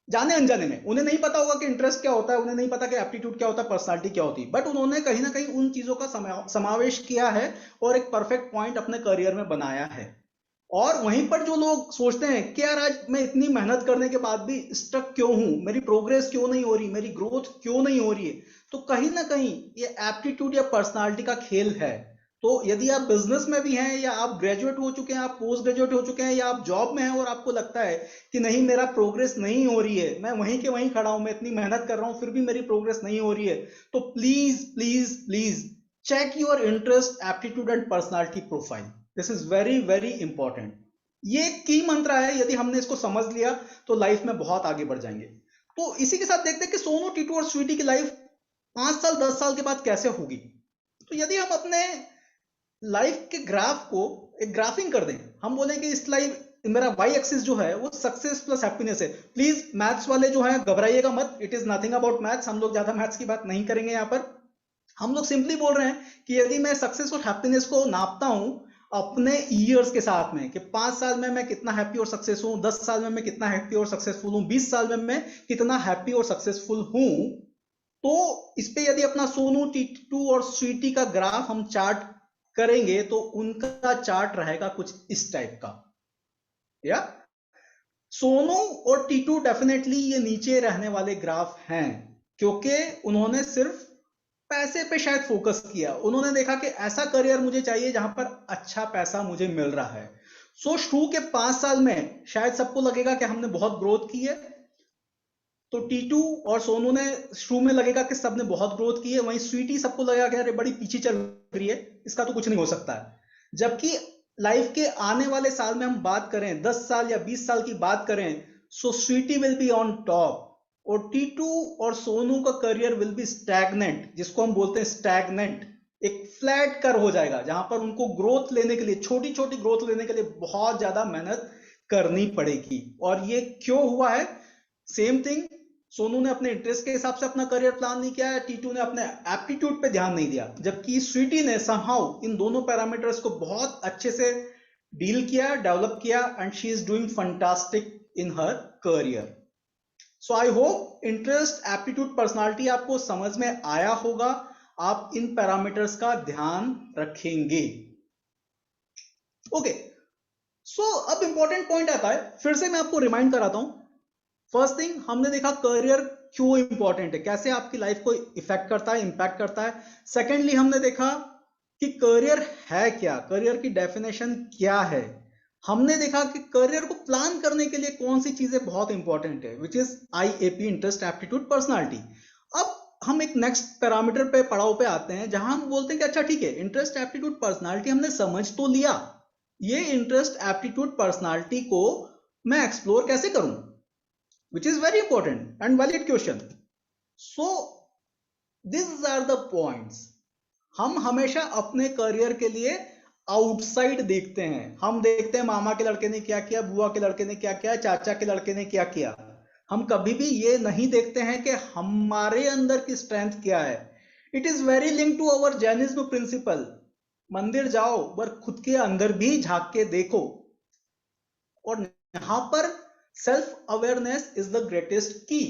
जाने अनजाने में। उन्हें नहीं पता होगा कि इंटरेस्ट क्या होता है, उन्हें नहीं पता कि एप्टीट्यूड क्या होता है, पर्सनालिटी क्या होती है, बट उन्होंने कहीं ना कहीं उन चीजों का समावेश किया है और एक परफेक्ट पॉइंट अपने करियर में बनाया है। और वहीं पर जो लोग सोचते हैं कि यार आज मैं इतनी मेहनत करने के बाद भी स्टक क्यों हूं, मेरी प्रोग्रेस क्यों नहीं हो रही, मेरी ग्रोथ क्यों नहीं हो रही है, तो कहीं ना कहीं ये एप्टीट्यूड या पर्सनालिटी का खेल है। तो यदि आप बिजनेस में भी हैं, या आप ग्रेजुएट हो चुके हैं, आप पोस्ट ग्रेजुएट हो चुके हैं, या आप जॉब में हैं और आपको लगता है कि नहीं मेरा प्रोग्रेस नहीं हो रही है, मैं वहीं के वहीं खड़ा हूं, मैं इतनी मेहनत कर रहा हूं फिर भी मेरी प्रोग्रेस नहीं हो रही है, तो please please please check your interest, aptitude and personality profile. This is very very important. ये की मंत्र है, यदि हमने इसको समझ लिया तो लाइफ में बहुत आगे बढ़ जाएंगे। तो इसी के साथ देखते हैं कि सोनू, टीटू और स्वीटी की लाइफ 5 साल 10 साल के बाद कैसे होगी। तो यदि हम अपने लाइफ के ग्राफ को एक ग्राफिंग कर दें, हम बोलें कि इस लाइफ मेरा वाई एक्सिस जो है वो सक्सेस प्लस हैप्पीनेस है। प्लीज मैथ्स वाले जो है घबराइएगा मत, it is nothing about maths, हम लोग ज्यादा मैथ्स की बात नहीं करेंगे यहाँ पर। हम लोग सिंपली बोल रहे हैं कि यदि मैं सक्सेस और हैप्पीनेस को नापता हूं अपने ईयर्स के साथ में, कि 5 साल में मैं कितना हैप्पी और सक्सेस हूं, 10 साल में मैं कितना हैप्पी और सक्सेसफुल हूं, 20 साल में मैं कितना हैप्पी और सक्सेसफुल हूं, तो इस पे यदि अपना सोनू, टीटू और स्वीटी का ग्राफ हम चार्ट करेंगे तो उनका चार्ट रहेगा कुछ इस टाइप का। या सोनू और टीटू डेफिनेटली ये नीचे रहने वाले ग्राफ हैं, क्योंकि उन्होंने सिर्फ पैसे पे शायद फोकस किया। उन्होंने देखा कि ऐसा करियर मुझे चाहिए जहां पर अच्छा पैसा मुझे मिल रहा है। सो शुरू के 5 साल में शायद सबको लगेगा कि हमने बहुत ग्रोथ की है, तो टीटू और सोनू ने शुरू में लगेगा कि सबने बहुत ग्रोथ की है, वहीं स्वीटी सबको लगेगा कि अरे बड़ी पीछे चल रही है, इसका तो कुछ नहीं हो सकता है। जबकि लाइफ के आने वाले साल में हम बात करें, 10 साल या 20 साल की बात करें, so Sweety will be on top और टीटू और सोनू का करियर विल बी स्टैग्नेंट, जिसको हम बोलते हैं स्टैग्नेंट, एक फ्लैट कर हो जाएगा, जहां पर उनको ग्रोथ लेने के लिए, छोटी छोटी ग्रोथ लेने के लिए बहुत ज्यादा मेहनत करनी पड़ेगी। और ये क्यों हुआ है? सेम थिंग, सोनू ने अपने इंटरेस्ट के हिसाब से अपना करियर प्लान नहीं किया है, टीटू ने अपने एप्टीट्यूड पे ध्यान नहीं दिया, जबकि स्वीटी ने समहाउ इन दोनों पैरामीटर्स को बहुत अच्छे से डील किया, डेवलप किया, and she is doing fantastic in her career. So I hope interest, aptitude, personality आपको समझ में आया होगा, आप इन पैरामीटर्स का ध्यान रखेंगे। ओके, सो अब इंपॉर्टेंट पॉइंट आता है, फिर से मैं आपको रिमाइंड कराता हूं। फर्स्ट थिंग, हमने देखा करियर क्यों इंपॉर्टेंट है, कैसे आपकी लाइफ को इफेक्ट करता है, इंपैक्ट करता है। सेकेंडली हमने देखा कि करियर है क्या, करियर की डेफिनेशन क्या है। हमने देखा कि करियर को प्लान करने के लिए कौन सी चीजें बहुत इंपॉर्टेंट है, which is IAP, interest, aptitude, personality. अब हम एक नेक्स्ट पैरामीटर पे, पड़ाव पे आते हैं, जहां हम बोलते हैं कि अच्छा ठीक है, इंटरेस्ट, एप्टीट्यूड, पर्सनालिटी हमने समझ तो लिया, ये इंटरेस्ट, एप्टीट्यूड, पर्सनालिटी को मैं एक्सप्लोर कैसे करूं, which is very important and valid question. So these are the points. हम हमेशा अपने करियर के लिए आउटसाइड देखते हैं, हम देखते हैं मामा के लड़के ने क्या किया, बुआ के लड़के ने क्या किया, चाचा के लड़के ने क्या किया। हम कभी भी ये नहीं देखते हैं कि हमारे अंदर की स्ट्रेंथ क्या है। It is very link to our Jainism principle. मंदिर जाओ पर खुद के अंदर भी झांक के देखो, और यहां पर self awareness is the greatest की।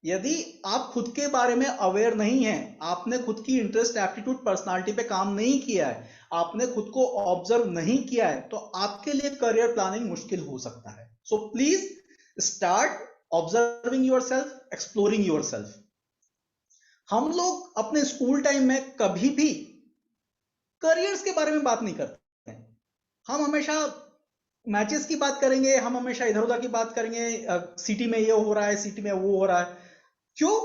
यदि आप खुद के बारे में अवेयर नहीं हैं, आपने खुद की इंटरेस्ट, एप्टीट्यूड, पर्सनालिटी पे काम नहीं किया है, आपने खुद को ऑब्जर्व नहीं किया है, तो आपके लिए करियर प्लानिंग मुश्किल हो सकता है। So please start observing yourself, exploring yourself. हम लोग अपने स्कूल टाइम में कभी भी करियर्स के बारे में बात नहीं करते हैं। हम हमेशा मैचेस की बात करेंगे, हम हमेशा इधर उधर की बात करेंगे, सिटी में ये हो रहा है, सिटी में वो हो रहा है। क्यों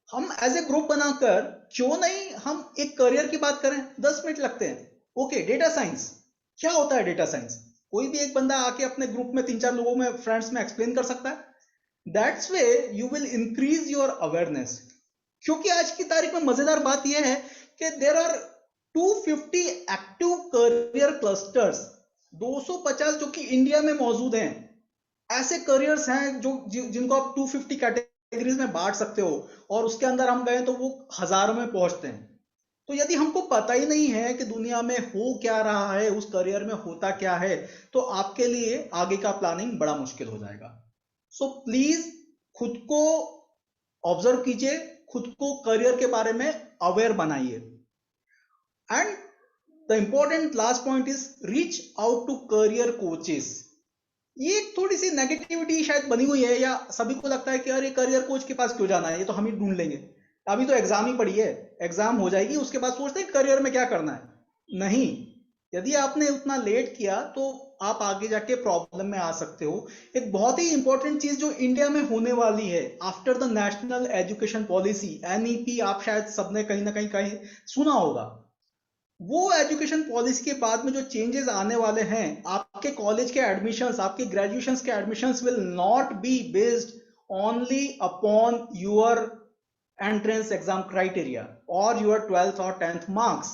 हम एज ए ग्रुप बनाकर क्यों नहीं हम एक करियर की बात करें? 10 मिनट लगते हैं। ओके, डेटा साइंस क्या होता है? डेटा साइंस कोई भी एक बंदा आके अपने ग्रुप में 3-4 लोगों में, फ्रेंड्स में एक्सप्लेन कर सकता है। That's way you will increase your awareness. क्योंकि आज की तारीख में मजेदार बात यह है कि there are 250 active career clusters, 250 जो कि इंडिया में मौजूद हैं। ऐसे करियर्स हैं जो जिनको आप 250 कैटेगरीज में बांट सकते हो, और उसके अंदर हम गए तो वो हजारों में पहुंचते हैं। तो यदि हमको पता ही नहीं है कि दुनिया में हो क्या रहा है, उस करियर में होता क्या है, तो आपके लिए आगे का प्लानिंग बड़ा मुश्किल हो जाएगा। सो प्लीज खुद को ऑब्जर्व कीजिए, खुद को करियर के बारे में अवेयर बनाइए। And the important last point is reach out to career coaches. ये थोड़ी सी नेगेटिविटी शायद बनी हुई है, या सभी को लगता है कि अरे करियर कोच के पास क्यों जाना है, ये तो हम ही ढूंढ लेंगे, अभी तो एग्जाम ही पड़ी है, एग्जाम हो जाएगी उसके बाद सोचते हैं करियर में क्या करना है। नहीं, यदि आपने उतना लेट किया तो आप आगे जाके प्रॉब्लम में आ सकते हो। एक बहुत ही इंपॉर्टेंट चीज जो इंडिया में होने वाली है after the national education policy, NEP, आप शायद सबने कहीं ना कहीं सुना होगा। वो एजुकेशन पॉलिसी के बाद में जो चेंजेस आने वाले हैं, आपके कॉलेज के एडमिशंस, आपके ग्रेजुएशंस के admissions will not be based only upon your entrance exam criteria और योर 12th और 10th मार्क्स।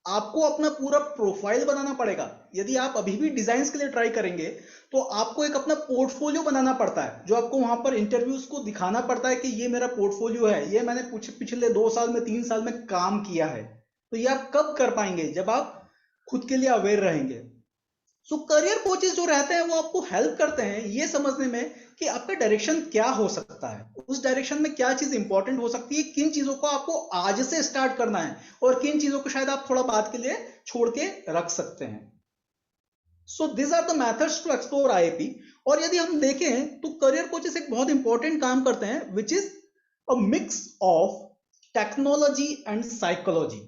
आपको अपना पूरा प्रोफाइल बनाना पड़ेगा। यदि आप अभी भी डिजाइन के लिए ट्राई करेंगे तो आपको एक अपना पोर्टफोलियो बनाना पड़ता है, जो आपको वहां पर इंटरव्यूज को दिखाना पड़ता है कि ये मेरा पोर्टफोलियो है, ये मैंने पिछले 2 साल में 3 साल में काम किया है। तो ये आप कब कर पाएंगे? जब आप खुद के लिए अवेयर रहेंगे। सो करियर कोचेस जो रहते हैं वो आपको हेल्प करते हैं ये समझने में कि आपका डायरेक्शन क्या हो सकता है, उस डायरेक्शन में क्या चीज इंपॉर्टेंट हो सकती है, किन चीजों को आपको आज से स्टार्ट करना है और किन चीजों को शायद आप थोड़ा बाद के लिए छोड़ के रख सकते हैं। So this are the methods to explore IIP. और यदि हम देखें तो करियर कोचेस एक बहुत इंपॉर्टेंट काम करते हैं which is a mix of technology and psychology.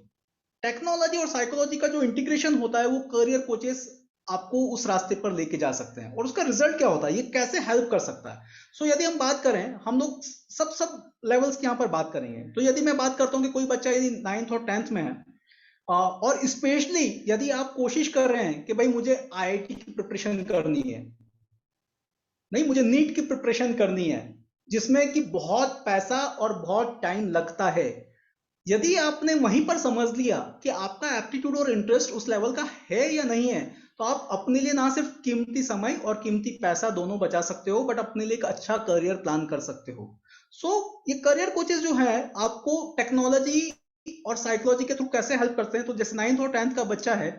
Technology और साइकोलॉजी का जो इंटीग्रेशन होता है वो करियर कोचेस आपको उस रास्ते पर लेके जा सकते हैं। और उसका रिजल्ट क्या होता है, ये कैसे हेल्प कर सकता है। सो यदि हम बात करें, हम लोग सब लेवल्स की यहाँ पर बात करेंगे। तो यदि मैं बात करता हूँ कि कोई बच्चा यदि 9th और 10th में है, और स्पेशली यदि आप कोशिश कर रहे हैं कि भाई मुझे आईआईटी की प्रिपरेशन करनी है, नहीं मुझे नीट की प्रिपरेशन करनी है, जिसमें कि बहुत पैसा और बहुत टाइम लगता है। यदि आपने वहीं पर समझ लिया कि आपका एप्टीट्यूड और इंटरेस्ट उस लेवल का है या नहीं है, तो आप अपने लिए ना सिर्फ कीमती समय और कीमती पैसा दोनों बचा सकते हो, बट अपने लिए एक अच्छा करियर प्लान कर सकते हो। सो ये करियर कोचेस जो है आपको टेक्नोलॉजी और साइकोलॉजी के थ्रू कैसे हेल्प करते हैं। तो जैसे 9th और 10th का बच्चा है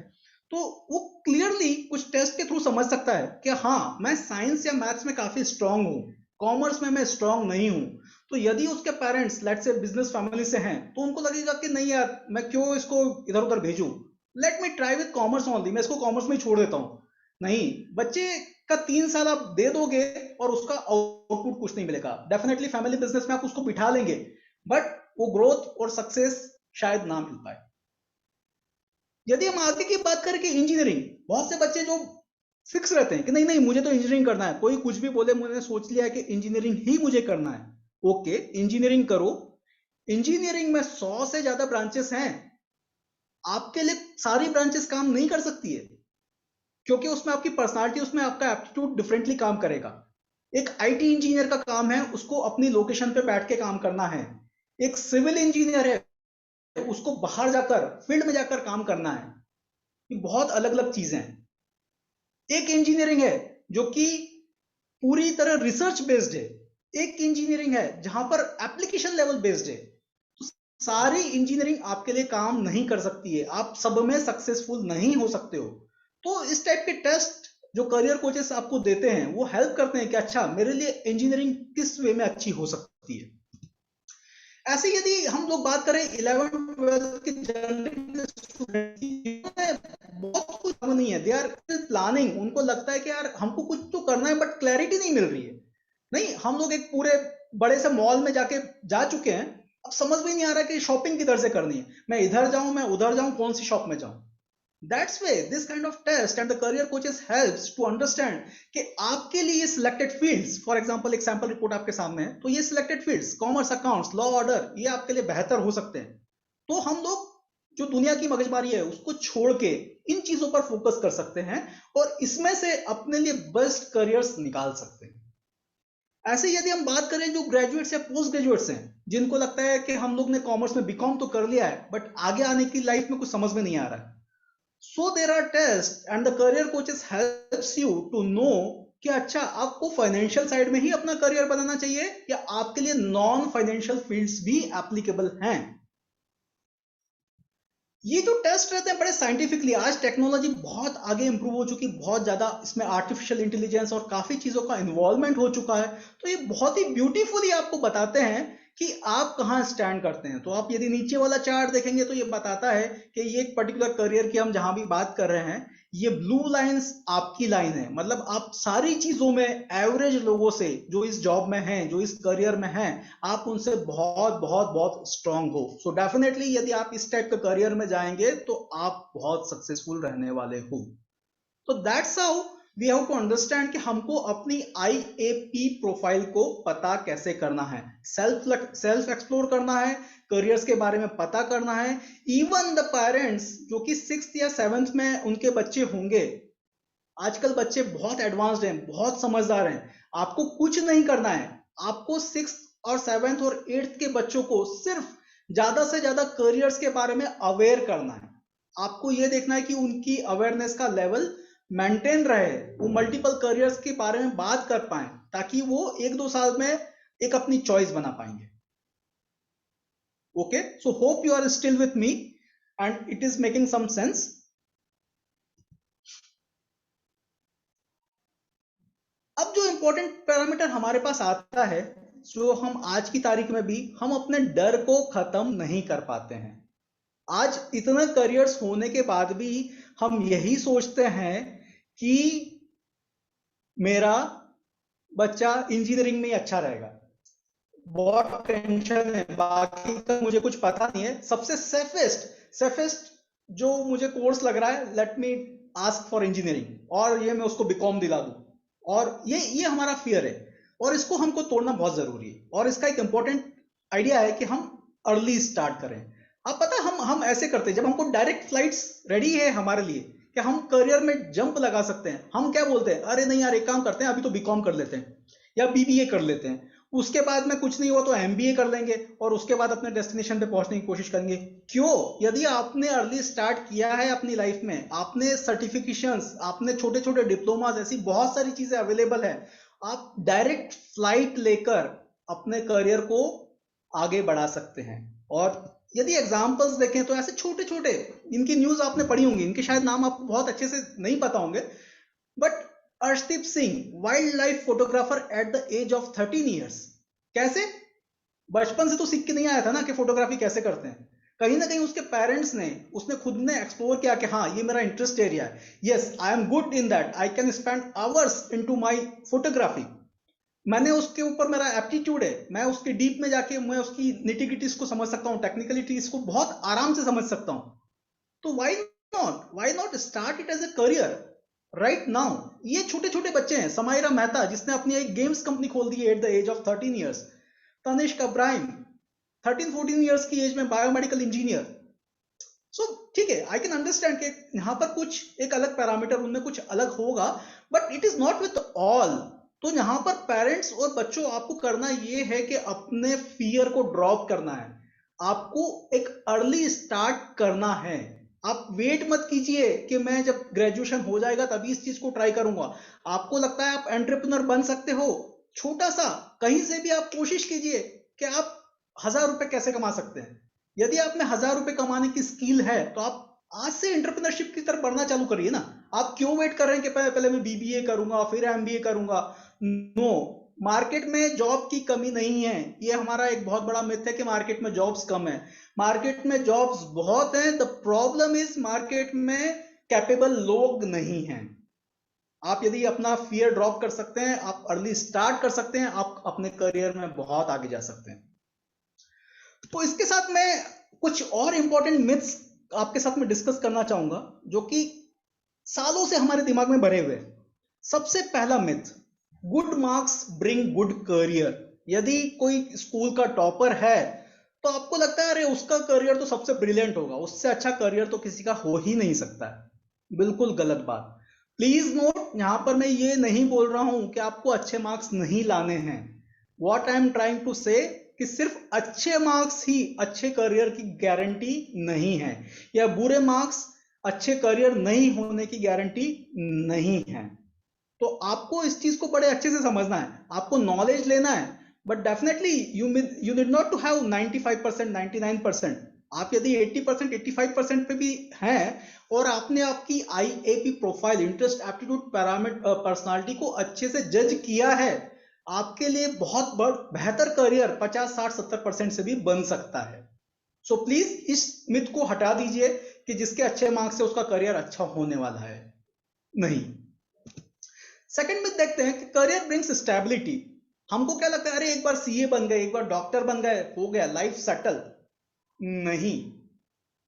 तो वो क्लियरली कुछ टेस्ट के थ्रू समझ सकता है कि हाँ मैं साइंस या मैथ्स में काफी स्ट्रांग हूँ, कॉमर्स में मैं स्ट्रांग नहीं हूँ। तो यदि उसके parents let's say business family से हैं तो उनको लगेगा कि नहीं यार मैं क्यों इसको इधर उधर भेजूं, let me try with commerce only, मैं इसको कॉमर्स में ही छोड़ देता हूँ। नहीं, बच्चे का 3 साल आप दे दोगे और उसका आउटपुट कुछ नहीं मिलेगा। डेफिनेटली फैमिली बिजनेस में आप उसको बिठा लेंगे, बट वो ग्रोथ और सक्सेस शायद ना मिल पाए। यदि हम आगे की बात करें कि इंजीनियरिंग, बहुत से बच्चे जो फिक्स रहते हैं कि नहीं नहीं मुझे तो इंजीनियरिंग करना है, कोई कुछ भी बोले मैंने सोच लिया है कि इंजीनियरिंग ही मुझे करना है। ओके, इंजीनियरिंग करो। इंजीनियरिंग में 100 से ज्यादा ब्रांचेस हैं, आपके लिए सारी ब्रांचेस काम नहीं कर सकती है, क्योंकि उसमें आपकी पर्सनालिटी, उसमें आपका एप्टीट्यूड डिफरेंटली काम करेगा। एक आईटी इंजीनियर का काम है उसको अपनी लोकेशन पे बैठ के काम करना है, एक सिविल इंजीनियर है उसको बाहर जाकर फील्ड में जाकर काम करना है। ये बहुत अलग अलग चीजें हैं। एक इंजीनियरिंग है जो कि पूरी तरह रिसर्च बेस्ड है, एक इंजीनियरिंग है जहां पर एप्लीकेशन लेवल बेस्ड है। तो सारी इंजीनियरिंग आपके लिए काम नहीं कर सकती है, आप सब में सक्सेसफुल नहीं हो सकते हो। तो इस टाइप के टेस्ट जो करियर कोचेस आपको देते हैं वो हेल्प करते हैं कि अच्छा मेरे लिए इंजीनियरिंग किस वे में अच्छी हो सकती है। ऐसे यदि हम लोग बात करें 11th-12th के जनरल स्टूडेंट की, बहुत कुछ नहीं है, दे आर प्लानिंग, उनको लगता है कि यार हमको कुछ तो करना है बट क्लैरिटी नहीं मिल रही है। नहीं, हम लोग एक पूरे बड़े से मॉल में जा चुके हैं, अब समझ में नहीं आ रहा कि शॉपिंग किधर से करनी है, मैं इधर जाऊं मैं उधर जाऊं, कौन सी शॉप में जाऊं। That's way this kind of test and the career coaches helps to understand कि आपके लिए ये सिलेक्टेड फील्ड्स, फॉर एग्जांपल एक सैंपल रिपोर्ट आपके सामने है, तो ये selected fields commerce, accounts, law, order, ये आपके लिए बेहतर हो सकते हैं। तो हम लोग जो दुनिया की मगजमारी है उसको छोड़ के इन चीजों पर फोकस कर सकते हैं और इसमें से अपने लिए बेस्ट करियर्स निकाल सकते हैं। ऐसे यदि हम बात करें जो ग्रेजुएट्स या पोस्ट ग्रेजुएट्स हैं, जिनको लगता है कि हम लोग ने कॉमर्स में बीकॉम तो कर लिया है बट आगे आने की लाइफ में कुछ समझ में नहीं आ रहा है, so there are test and the career coaches helps you to know कि अच्छा आपको फाइनेंशियल साइड में ही अपना करियर बनाना चाहिए या आपके लिए नॉन फाइनेंशियल फील्ड्स भी एप्लीकेबल हैं। ये जो टेस्ट रहते हैं बड़े साइंटिफिकली, आज टेक्नोलॉजी बहुत आगे इंप्रूव हो चुकी, बहुत ज्यादा इसमें आर्टिफिशियल इंटेलिजेंस और काफी चीजों का इन्वॉल्वमेंट हो चुका है, तो ये बहुत ही ब्यूटीफुली आपको बताते हैं कि आप कहाँ स्टैंड करते हैं। तो आप यदि नीचे वाला चार्ट देखेंगे तो ये बताता है कि ये एक पर्टिकुलर करियर की हम जहां भी बात कर रहे हैं, ये ब्लू लाइंस आपकी लाइन है, मतलब आप सारी चीजों में एवरेज लोगों से जो इस जॉब में हैं, जो इस करियर में हैं, आप उनसे बहुत बहुत बहुत स्ट्रांग हो। सो डेफिनेटली यदि आप इस टाइप के करियर में जाएंगे तो आप बहुत सक्सेसफुल रहने वाले हो। तो that's how we have to understand कि हमको अपनी IAP प्रोफाइल को पता कैसे करना है, सेल्फ एक्सप्लोर करना है, करियर्स के बारे में पता करना है। इवन द पेरेंट्स जो कि 6th या 7th में उनके बच्चे होंगे, आजकल बच्चे बहुत एडवांस्ड हैं, बहुत समझदार हैं, आपको कुछ नहीं करना है, आपको 6th और 7th और 8th के बच्चों को सिर्फ ज्यादा से ज्यादा करियर्स के बारे में अवेयर करना है। आपको यह देखना है कि उनकी अवेयरनेस का लेवल मेंटेन रहे, वो मल्टीपल करियर्स के बारे में बात कर पाए ताकि वो 1-2 साल में एक अपनी चॉइस बना पाएंगे। Okay, so hope you are still with me and it is making some sense. अब जो इंपॉर्टेंट पैरामीटर हमारे पास आता है, जो हम आज की तारीख में भी हम अपने डर को खत्म नहीं कर पाते हैं। आज इतना करियर्स होने के बाद भी हम यही सोचते हैं कि मेरा बच्चा इंजीनियरिंग में अच्छा रहेगा, बहुत टेंशन है, बाकी तो मुझे कुछ पता नहीं है, सबसे सेफेस्ट जो मुझे कोर्स लग रहा है, let me ask for engineering और ये मैं उसको बीकॉम दिला दूं। और ये हमारा फियर है और इसको हमको तोड़ना बहुत जरूरी है। और इसका एक इंपॉर्टेंट आइडिया है कि हम अर्ली स्टार्ट करें। अब पता है हम ऐसे करते हैं, जब हमको डायरेक्ट फ्लाइट्स रेडी है हमारे लिए कि हम करियर में जंप लगा सकते हैं, हम क्या बोलते हैं, अरे नहीं यार एक काम करते हैं, अभी तो बीकॉम कर लेते हैं या BBA कर लेते हैं, उसके बाद में कुछ नहीं हुआ तो MBA कर लेंगे और उसके बाद अपने डेस्टिनेशन पे पहुंचने की कोशिश करेंगे। क्यों? यदि आपने अर्ली स्टार्ट किया है अपनी लाइफ में, आपने सर्टिफिकेशंस, आपने छोटे छोटे डिप्लोमास, ऐसी बहुत सारी चीजें अवेलेबल है, आप डायरेक्ट फ्लाइट लेकर अपने करियर को आगे बढ़ा सकते हैं। और यदि एग्जाम्पल्स देखें तो ऐसे छोटे छोटे, इनकी न्यूज आपने पढ़ी होंगी, इनके शायद नाम आपको बहुत अच्छे से नहीं पता होंगे, but Arshdeep Singh, wild life photographer at the age of 13 years. कैसे? बचपन से तो सीख के नहीं आया था ना कि फोटोग्राफी कैसे करते हैं, कहीं ना कहीं उसके पेरेंट्स ने, उसने खुद ने एक्सप्लोर किया कि हाँ ये मेरा इंटरेस्ट एरिया है, yes I am good in that, I can spend hours into my photography, मैंने उसके ऊपर मेरा एप्टीट्यूड है, मैं उसके डीप में जाके मैं उसकी निटिग्रिटीज को समझ सकता हूँ, टेक्निकलिटीज को बहुत आराम से समझ सकता हूँ। तो why not start it as a career right now. ये छोटे छोटे बच्चे हैं, समायरा मेहता जिसने अपनी एक गेम्स कंपनी खोल दी at the age of 13 years, Tanishq Ibrahim 13-14 years की एज में बायोमेडिकल इंजीनियर। सो ठीक है, आई कैन अंडरस्टैंड कि यहाँ पर कुछ एक अलग पैरामीटर, उनमें कुछ अलग होगा, but it is not with all. तो यहाँ पर पेरेंट्स और बच्चों, आपको करना ये है कि अपने फियर को ड्रॉप करना है, आपको एक अर्ली स्टार्ट करना है। आप वेट मत कीजिए कि मैं जब ग्रेजुएशन हो जाएगा तभी इस चीज को ट्राई करूंगा। आपको लगता है आप एंटरप्रेन्योर बन सकते हो, छोटा सा कहीं से भी आप कोशिश कीजिए कि आप 1000 रुपए कैसे कमा सकते हैं। यदि आप में 1000 रुपए कमाने की स्किल है तो आप आज से एंटरप्रेन्योरशिप की तरफ बढ़ना चालू करिए ना। आप क्यों वेट कर रहे हैं कि पहले मैं BBA करूंगा फिर MBA करूंगा? नो, मार्केट में जॉब की कमी नहीं है, ये हमारा एक बहुत बड़ा मिथ है कि मार्केट में जॉब्स कम है। मार्केट में जॉब्स बहुत हैं, द प्रॉब्लम इज मार्केट में कैपेबल लोग नहीं हैं। आप यदि अपना फियर ड्रॉप कर सकते हैं, आप अर्ली स्टार्ट कर सकते हैं, आप अपने करियर में बहुत आगे जा सकते हैं। तो इसके साथ मैं कुछ और इंपॉर्टेंट मिथ्स आपके साथ में डिस्कस करना चाहूंगा, जो कि सालों से हमारे दिमाग में भरे हुए हैं। सबसे पहला myth, good marks bring good career. यदि कोई स्कूल का टॉपर है तो आपको लगता है अरे उसका करियर तो सबसे ब्रिलियंट होगा, उससे अच्छा करियर तो किसी का हो ही नहीं सकता है। बिल्कुल गलत बात। प्लीज नोट, यहां पर मैं ये नहीं बोल रहा हूं कि आपको अच्छे मार्क्स नहीं लाने हैं। What I am trying to say कि सिर्फ अच्छे मार्क्स ही अच्छे करियर की गारंटी नहीं है, या बुरे मार्क्स अच्छे करियर नहीं होने की गारंटी नहीं है। तो आपको इस चीज को बड़े अच्छे से समझना है, आपको नॉलेज लेना है, but definitely you need not to have 95%, 99%। आप यदि 80%, 85% पे भी हैं और आपने आपकी IAP profile, interest aptitude parameter personality को अच्छे से जज किया है, आपके लिए बहुत बेहतर करियर 50, 60, 70% से भी बन सकता है। सो प्लीज इस मिथ को हटा दीजिए कि जिसके अच्छे मार्क्स है उसका करियर अच्छा होने वाला है, नहीं। सेकंड मिथ देखते हैं कि करियर ब्रिंग्स स्टेबिलिटी। हमको क्या लगता है, अरे एक बार सीए बन गए, एक बार डॉक्टर बन गए, हो गया लाइफ सेटल। नहीं,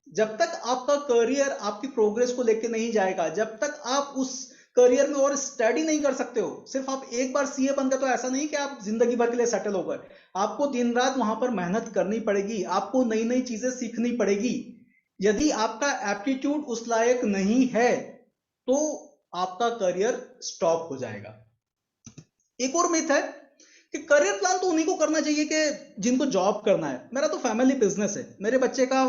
जब तक आपका करियर आपकी प्रोग्रेस को लेके नहीं जाएगा, जब तक आप उस करियर में और स्टडी नहीं कर सकते हो, सिर्फ आप एक बार सीए बन गए तो ऐसा नहीं कि आप जिंदगी भर के लिए सेटल हो गए। आपको दिन रात वहां पर मेहनत करनी पड़ेगी, आपको नई नई चीजें सीखनी पड़ेगी। यदि आपका एप्टीट्यूड उस लायक नहीं है तो आपका करियर स्टॉप हो जाएगा। एक और मिथ है कि करियर प्लान तो उन्हीं को करना चाहिए कि जिनको जॉब करना है। मेरा तो फैमिली बिजनेस है, मेरे बच्चे का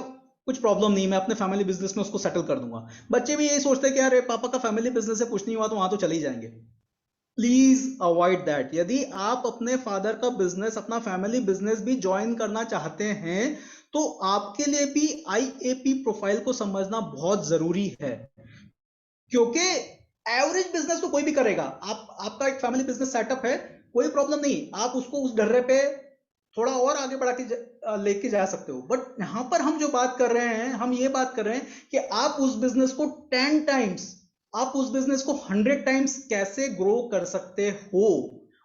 कुछ प्रॉब्लम नहीं, मैं अपने फैमिली बिजनेस में उसको सेटल कर दूंगा। बच्चे भी यही सोचते हैं कि अरे पापा का फैमिली बिजनेस है, कुछ नहीं हुआ तो वहां तो चले ही जाएंगे। Please avoid that. यदि आप अपने फादर का बिजनेस, अपना फैमिली बिजनेस भी ज्वाइन करना चाहते हैं तो आपके लिए भी आईएपी प्रोफाइल को समझना बहुत जरूरी है, क्योंकि एवरेज बिजनेस तो कोई भी करेगा। आपका एक फैमिली बिजनेस सेटअप है, कोई प्रॉब्लम नहीं, आप उसको उस ढर्रे पे थोड़ा और आगे बढ़ा के लेके जा सकते हो। बट यहां पर हम जो बात कर रहे हैं, हम ये बात कर रहे हैं कि आप उस बिजनेस को 10 टाइम्स, आप उस बिजनेस को 100 टाइम्स कैसे ग्रो कर सकते हो।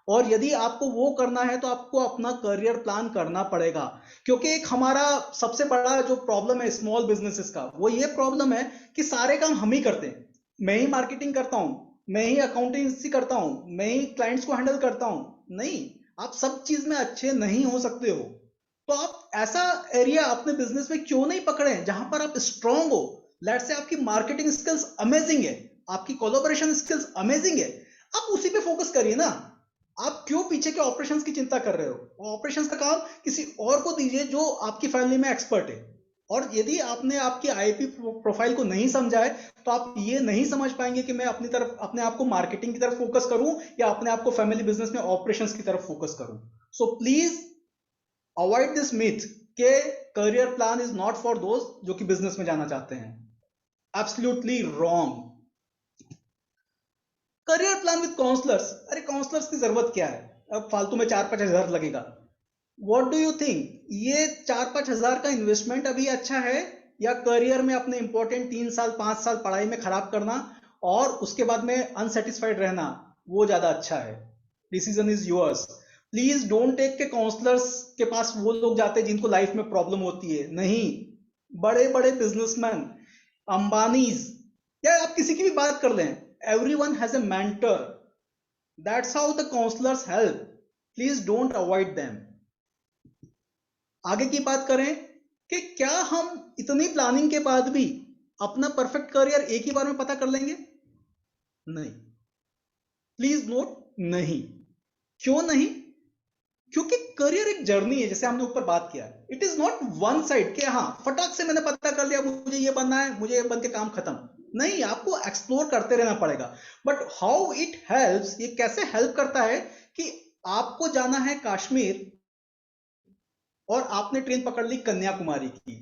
और यदि आपको वो करना है तो आपको अपना करियर प्लान करना पड़ेगा, क्योंकि एक हमारा सबसे बड़ा जो प्रॉब्लम है स्मॉल बिजनेसेस का, वो ये प्रॉब्लम है कि सारे काम हम ही करते हैं। मैं ही मार्केटिंग करता हूं, मैं ही अकाउंटेंसी करता हूं, मैं ही क्लाइंट्स को हैंडल करता हूं। नहीं, आप सब चीज में अच्छे नहीं हो सकते हो। तो आप ऐसा एरिया अपने बिजनेस में क्यों नहीं पकड़े जहां पर आप स्ट्रांग हो। लेट्स से आपकी मार्केटिंग स्किल्स अमेजिंग है, आपकी कोलैबोरेशन स्किल्स अमेजिंग है, आप उसी पे फोकस करिए ना। आप क्यों पीछे के ऑपरेशंस की चिंता कर रहे हो। ऑपरेशंस का काम किसी और को दीजिए जो आपकी फैमिली में एक्सपर्ट है। और यदि आपने आपकी आईपी प्रोफाइल को नहीं समझा है तो आप ये नहीं समझ पाएंगे कि मैं अपनी तरफ, अपने आप को मार्केटिंग की तरफ फोकस करूं या अपने आप को फैमिली बिजनेस में ऑपरेशंस की तरफ फोकस करूं। So please avoid this myth के career plan is not for those जो कि बिजनेस में जाना चाहते हैं। Absolutely wrong. Career plan with counsellors, अरे काउंसलर्स की जरूरत क्या है, अब फालतू में 4-5 हजार लगेगा। व्हाट डू यू थिंक, ये 4-5 हजार का इन्वेस्टमेंट अभी अच्छा है, या करियर में अपने इंपॉर्टेंट 3 साल 5 साल पढ़ाई में खराब करना और उसके बाद में अनसेटिस्फाइड रहना, वो ज्यादा अच्छा है। Decision is yours. Please don't take के काउंसलर्स के पास वो लोग जाते हैं जिनको लाइफ में प्रॉब्लम होती है। नहीं, बड़े बड़े बिजनेसमैन, अंबानीज, या आप किसी की भी बात कर लें, everyone has a mentor. That's how the counselors help. Please don't avoid them. आगे की बात करें कि क्या हम इतनी प्लानिंग के बाद भी अपना परफेक्ट करियर एक ही बार में पता कर लेंगे? नहीं, प्लीज नोट, नहीं। क्यों नहीं? क्योंकि करियर एक जर्नी है, जैसे हमने ऊपर बात किया। It is not one side कि हाँ फटाक से मैंने पता कर लिया मुझे ये बनना है, मुझे ये बन के काम खत्म। नहीं, आपको एक्सप्लोर करते रहना पड़ेगा। बट हाउ इट हेल्प्स, ये कैसे हेल्प करता है कि आपको जाना है कश्मीर और आपने ट्रेन पकड़ ली कन्याकुमारी की,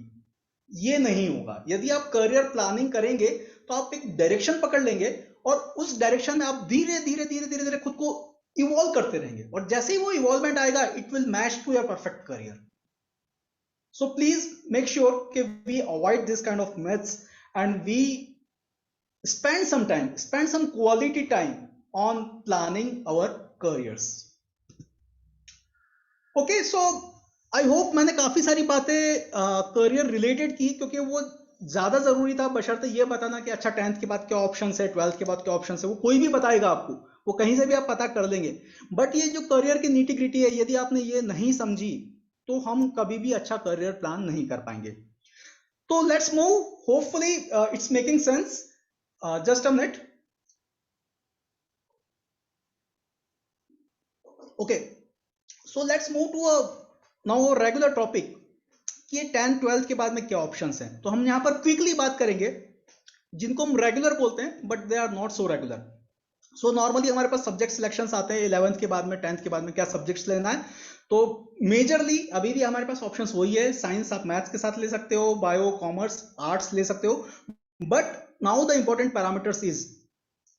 ये नहीं होगा। यदि आप करियर प्लानिंग करेंगे तो आप एक डायरेक्शन पकड़ लेंगे और उस डायरेक्शन में आप धीरे धीरे धीरे धीरे धीरे खुद को इवॉल्व करते रहेंगे, और जैसे ही वो इवॉल्वमेंट आएगा it will match to your perfect career. So please make sure कि we avoid this kind of myths and we spend some time, spend some quality time on planning our careers. Okay, so I hope मैंने काफी सारी बातें career related की, क्योंकि वो ज्यादा जरूरी था बशर्ते ये बताना कि अच्छा 10th के बाद क्या ऑप्शन है, 12th के बाद क्या ऑप्शन है, वो कोई भी बताएगा आपको, वो कहीं से भी आप पता कर लेंगे। बट ये जो करियर की नीटी ग्रिटी है, यदि आपने ये नहीं समझी तो हम कभी भी अच्छा करियर प्लान नहीं कर पाएंगे। तो let's move, hopefully it's making sense. Just a minute. Okay, so let's move to now regular topic कि ये 10th 12th के बाद में क्या ऑप्शंस हैं। तो हम यहाँ पर क्विकली बात करेंगे जिनको हम रेगुलर बोलते हैं but they are not so regular. So normally हमारे पास सब्जेक्ट सिलेक्शंस आते हैं 11th के बाद में, 10th के बाद में क्या सब्जेक्ट्स लेना है। तो मेजरली अभी भी हमारे पास ऑप्शंस वही है, साइंस आप मैथ्स के साथ ले सकते हो, बायो कॉमर्स आर्ट्स ले सकते हो। But now the important parameters is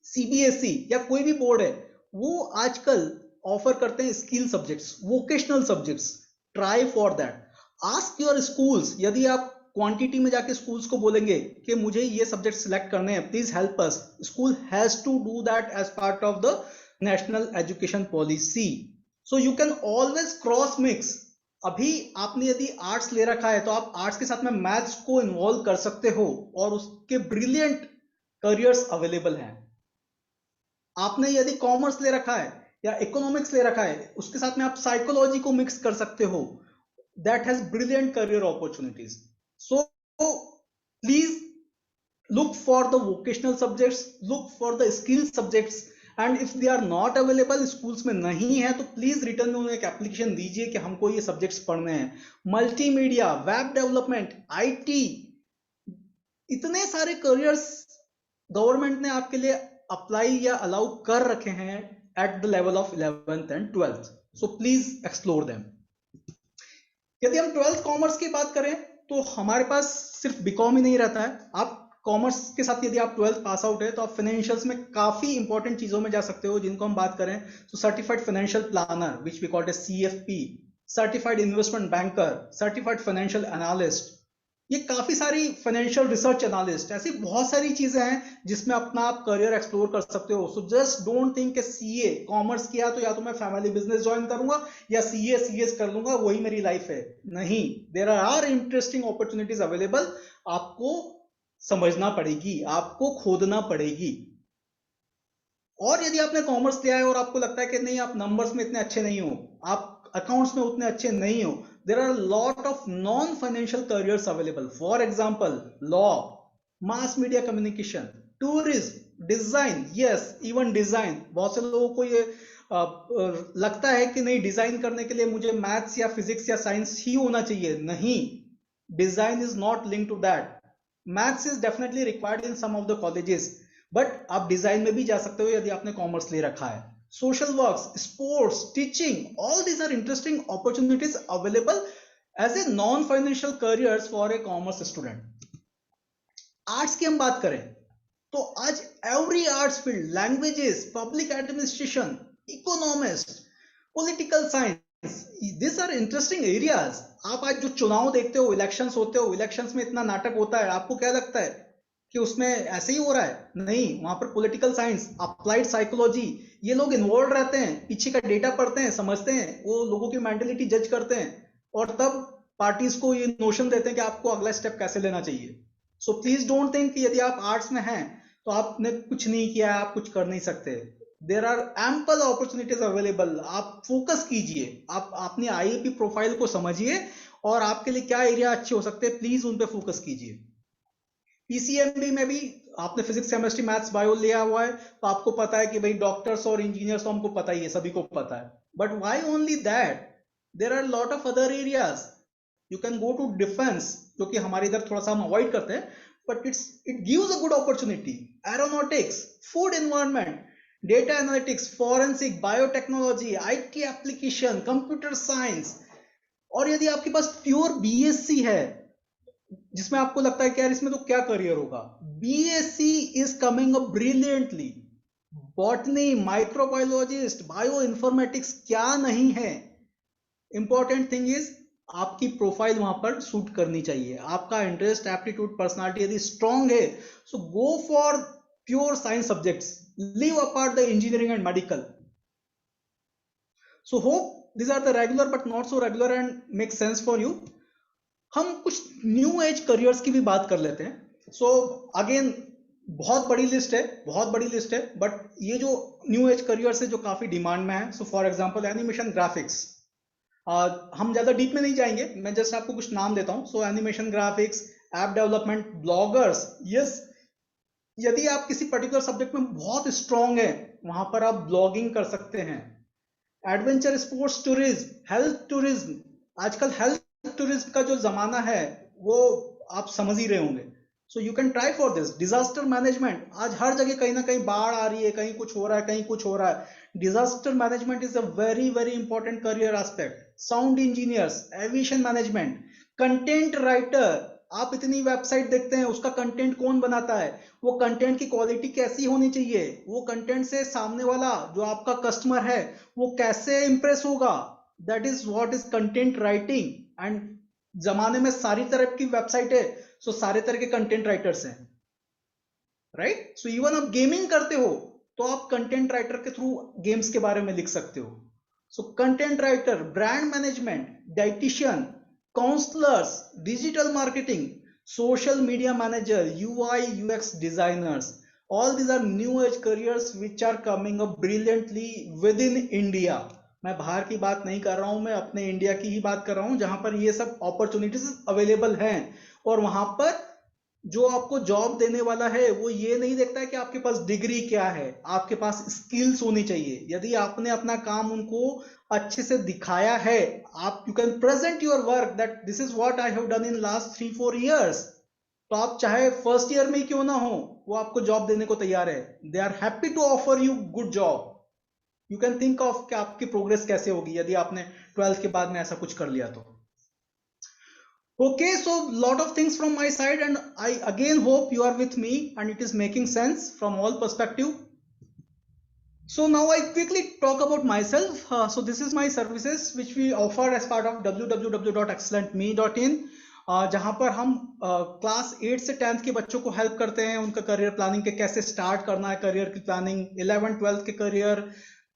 CBSE या कोई भी बोर्ड है वो आजकल ऑफर करते हैं skill subjects, vocational subjects. Try for that, ask your schools. यदि आप क्वांटिटी में जाके स्कूल्स को बोलेंगे कि मुझे ये सब्जेक्ट सिलेक्ट करने हैं, please help us, school has to do that as part of the national education policy. So you can always cross mix. अभी आपने यदि आर्ट्स ले रखा है तो आप आर्ट्स के साथ में मैथ्स को इन्वॉल्व कर सकते हो और उसके ब्रिलियंट करियर्स अवेलेबल हैं। आपने यदि कॉमर्स ले रखा है या इकोनॉमिक्स ले रखा है, उसके साथ में आप साइकोलॉजी को मिक्स कर सकते हो, that has brilliant career opportunities. So please look for the vocational subjects, look for the skill subjects, and if they are not available, schools में नहीं है तो प्लीज रिटर्न में उन्हें एक एप्लीकेशन दीजिए कि हमको ये सब्जेक्ट्स पढ़ने हैं। मल्टीमीडिया, वेब डेवलपमेंट, आईटी, इतने सारे करियर्स गवर्नमेंट ने आपके लिए अप्लाई या अलाउ कर रखे हैं at the level of 11th and 12th। So please explore them. यदि हम 12th कॉमर्स की बात करें तो हमारे पास सिर्फ बीकॉम ही नहीं रहता है। आप कॉमर्स के साथ यदि आप 12th पास आउट है तो आप फाइनेंशियल्स में काफी इंपॉर्टेंट चीजों में जा सकते हो, जिनको हम बात करें तो certified financial planner which we called as CFP, certified investment banker, certified financial analyst, ये काफी सारी फाइनेंशियल रिसर्च एनालिस्ट, ऐसी बहुत सारी चीजें हैं जिसमें अपना आप करियर एक्सप्लोर कर सकते हो। सो जस्ट डोंट थिंक कि सीए कॉमर्स किया तो या तो मैं फैमिली बिजनेस ज्वाइन करूंगा या सीए सीएस कर लूंगा, वही मेरी लाइफ है। नहीं, there are interesting opportunities available. आपको समझना पड़ेगी, आपको खोदना पड़ेगी। और यदि आपने कॉमर्स लिया है और आपको लगता है कि नहीं आप नंबर्स में इतने अच्छे नहीं हो, आप अकाउंट्स में उतने अच्छे नहीं हो, there are a lot of non-financial careers available. For example, law, mass media communication, tourism, design, yes, even design. बहुत से लोगों को ये लगता है कि नहीं डिजाइन करने के लिए मुझे मैथ्स या फिजिक्स या साइंस ही होना चाहिए। नहीं, design is not link to that. Maths is definitely required in some of the colleges, but आप डिजाइन में भी जा सकते हो यदि आपने कॉमर्स ले रखा है। Social works, sports, teaching, all these are interesting opportunities available as a non-financial careers for a commerce student. Arts की हम बात करें तो आज every arts field, languages, public administration, economist, political science, this are interesting areas. आप आज जो चुनाव देखते हो, इलेक्शंस होते हो, इलेक्शंस में इतना नाटक होता है, आपको क्या लगता है कि उसमें ऐसे ही हो रहा है? नहीं, वहां पर पॉलिटिकल साइंस, अप्लाइड साइकोलॉजी, ये लोग इन्वॉल्व रहते हैं, पीछे का डेटा पढ़ते हैं, समझते हैं, वो लोगों की मेंटेलिटी जज करते हैं और तब पार्टीज को ये नोशन देते हैं कि आपको अगला स्टेप कैसे लेना चाहिए। सो प्लीज डोंट थिंक कि यदि आप आर्ट्स में हैं तो आपने कुछ नहीं किया, आप कुछ कर नहीं सकते। There are ample opportunities available. आप फोकस कीजिए, आप अपनी आईएपी प्रोफाइल को समझिए और आपके लिए क्या एरिया अच्छे हो सकते हैं, प्लीज उन पे फोकस कीजिए। पीसीएमबी में भी आपने फिजिक्स, केमिस्ट्री, मैथ्स, बायो लिया हुआ है तो आपको पता है कि भाई डॉक्टर्स और इंजीनियर्स तो हमको पता ही है, सभी को पता है। But why only that? There are lot of other areas. You can go to defence, जो कि हमारे इधर थोड़ा सा हम अवॉइड करते हैं, but it gives a good opportunity. Aeronautics, food environment, data analytics, forensic, biotechnology, IT application, computer science. और यदि आपके पास प्योर बीएससी है जिसमें आपको लगता है कि यार इसमें तो क्या करियर होगा, BSc is coming up brilliantly. Botany, microbiologist, bio informatics क्या नहीं है। इंपॉर्टेंट थिंग इज आपकी प्रोफाइल वहां पर सूट करनी चाहिए, आपका इंटरेस्ट, एप्टीट्यूड, पर्सनालिटी यदि स्ट्रांग है so go for pure science subjects, leave apart the engineering and medical. So hope these are the regular but not so regular and make sense for you. हम कुछ new age careers की भी बात कर लेते हैं। So again बहुत बड़ी लिस्ट है, बट ये जो न्यू एज करियर्स है जो काफी डिमांड में है। So for example animation graphics, हम ज्यादा डीप में नहीं जाएंगे, मैं जस्ट आपको कुछ नाम देता हूं। So animation graphics, app development, bloggers, yes, यदि आप किसी पर्टिकुलर सब्जेक्ट में बहुत स्ट्रांग है वहां पर आप ब्लॉगिंग कर सकते हैं। Adventure sports tourism, health tourism, आजकल हेल्थ टूरिज्म का जो जमाना है वो आप समझ ही रहे होंगे। सो you can try for this. Disaster management, आज हर जगह कहीं ना कहीं बाढ़ आ रही है, कहीं कुछ हो रहा है, कहीं कुछ हो रहा है। Disaster management is a very very important career aspect. Sound engineers, aviation management, content writer, आप इतनी वेबसाइट देखते हैं, उसका कंटेंट कौन बनाता है, वो कंटेंट की क्वालिटी कैसी होनी चाहिए, वो कंटेंट से सामने वाला जो आपका कस्टमर है वो कैसे इंप्रेस होगा, that is what is content writing. And जमाने में सारी तरह की वेबसाइट है, सो सारे तरह के कंटेंट राइटर्स हैं, राइट। सो इवन आप गेमिंग करते हो तो आप कंटेंट राइटर के थ्रू गेम्स के बारे में लिख सकते हो। So content writer, brand management, dietician, counsellors, digital marketing, social media manager, UI UX designers, all these are new age careers which are coming up brilliantly within India। मैं बाहर की बात नहीं कर रहा हूं, मैं अपने इंडिया की ही बात कर रहा हूं जहां पर ये सब अपॉर्चुनिटीज अवेलेबल हैं। और वहां पर जो आपको जॉब देने वाला है वो ये नहीं देखता है कि आपके पास डिग्री क्या है, आपके पास स्किल्स होनी चाहिए। यदि आपने अपना काम उनको अच्छे से दिखाया है, आप you can present your work that this is what I have done in last 3-4 years, तो आप चाहे फर्स्ट ईयर में ही क्यों ना हो वो आपको जॉब देने को तैयार है। They are happy to offer you good job. You can think of कि आपकी प्रोग्रेस कैसे होगी यदि आपने 12th के बाद में ऐसा कुछ कर लिया तो। Okay, so lot of things from my side, and I again hope you are with me and it is making sense from all perspective. So now I quickly talk about myself. So this is my services which we offer as part of www.excellentme.in, जहां पर हम class 8 से 10th के बच्चों को help करते हैं उनका करियर प्लानिंग के कैसे स्टार्ट करना है, करियर की प्लानिंग। 11-12 के करियर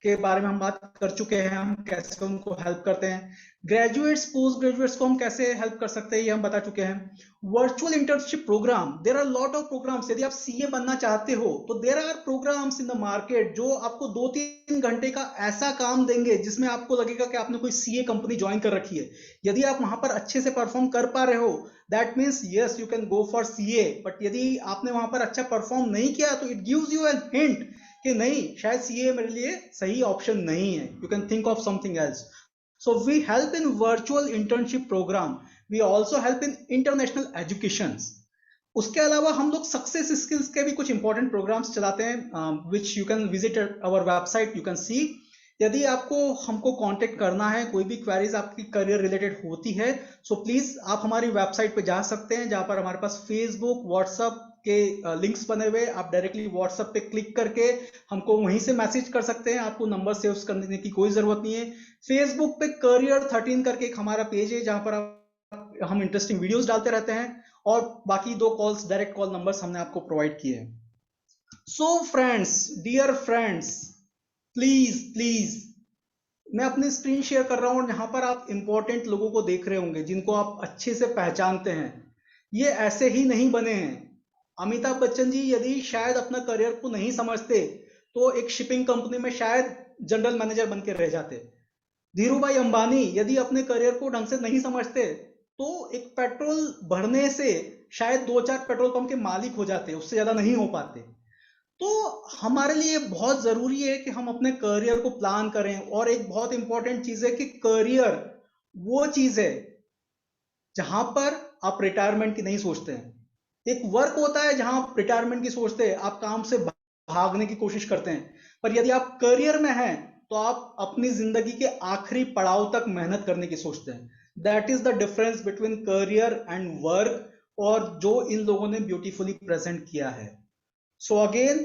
के बारे में हम बात कर चुके हैं, हम कैसे उनको हेल्प करते हैं। ग्रेजुएट्स, पोस्ट ग्रेजुएट्स को हम कैसे हेल्प कर सकते हैं ये हम बता चुके हैं। Virtual internship program, there are lot of programs. यदि आप सीए बनना चाहते हो तो there are programs in the market जो आपको 2-3 घंटे का ऐसा काम देंगे जिसमें आपको लगेगा कि आपने कोई सीए कंपनी ज्वाइन कर रखी है। यदि आप वहां पर अच्छे से परफॉर्म कर पा रहे हो that means yes you can go for CA. But यदि आपने वहां पर अच्छा परफॉर्म नहीं किया तो it gives you an hint कि नहीं, शायद सीए मेरे लिए सही ऑप्शन नहीं है, you can think of something else. So we help in virtual internship program, we also help in international education. उसके अलावा हम लोग सक्सेस स्किल्स के भी कुछ इंपॉर्टेंट प्रोग्राम्स चलाते हैं which you can visit our website, you can see. यदि आपको हमको कांटेक्ट करना है, कोई भी क्वेरीज आपकी करियर रिलेटेड होती है, सो प्लीज आप हमारी वेबसाइट पे जा सकते हैं जहां पर हमारे पास फेसबुक, व्हाट्सएप के लिंक्स बने हुए। आप डायरेक्टली व्हाट्सएप पे क्लिक करके हमको वहीं से मैसेज कर सकते हैं, आपको नंबर सेव करने की कोई जरूरत नहीं है। फेसबुक पे करियर 13 करके एक हमारा पेज है जहां पर हम इंटरेस्टिंग वीडियोस डालते रहते हैं, और बाकी 2 कॉल्स, डायरेक्ट कॉल नंबर्स हमने आपको प्रोवाइड किए हैं। So friends, dear friends, please मैं अपनी स्क्रीन शेयर कर रहा हूं और यहां पर आप इंपॉर्टेंट लोगों को देख रहे होंगे जिनको आप अच्छे से पहचानते हैं। ये ऐसे ही नहीं बने हैं। अमिताभ बच्चन जी यदि शायद अपना करियर को नहीं समझते तो एक शिपिंग कंपनी में शायद जनरल मैनेजर बन के रह जाते। धीरू भाई अंबानी यदि अपने करियर को ढंग से नहीं समझते तो एक पेट्रोल भरने से शायद 2-4 पेट्रोल पंप के मालिक हो जाते, उससे ज्यादा नहीं हो पाते। तो हमारे लिए बहुत जरूरी है कि हम अपने करियर को प्लान करें। और एक बहुत इंपॉर्टेंट चीज है कि करियर वो चीज है जहां पर आप रिटायरमेंट की नहीं सोचते हैं। एक वर्क होता है जहां आप रिटायरमेंट की सोचते हैं, आप काम से भागने की कोशिश करते हैं। पर यदि आप करियर में हैं तो आप अपनी जिंदगी के आखिरी पड़ाव तक मेहनत करने की सोचते हैं। That is the difference between career and work, और जो इन लोगों ने ब्यूटीफुली प्रेजेंट किया है। So again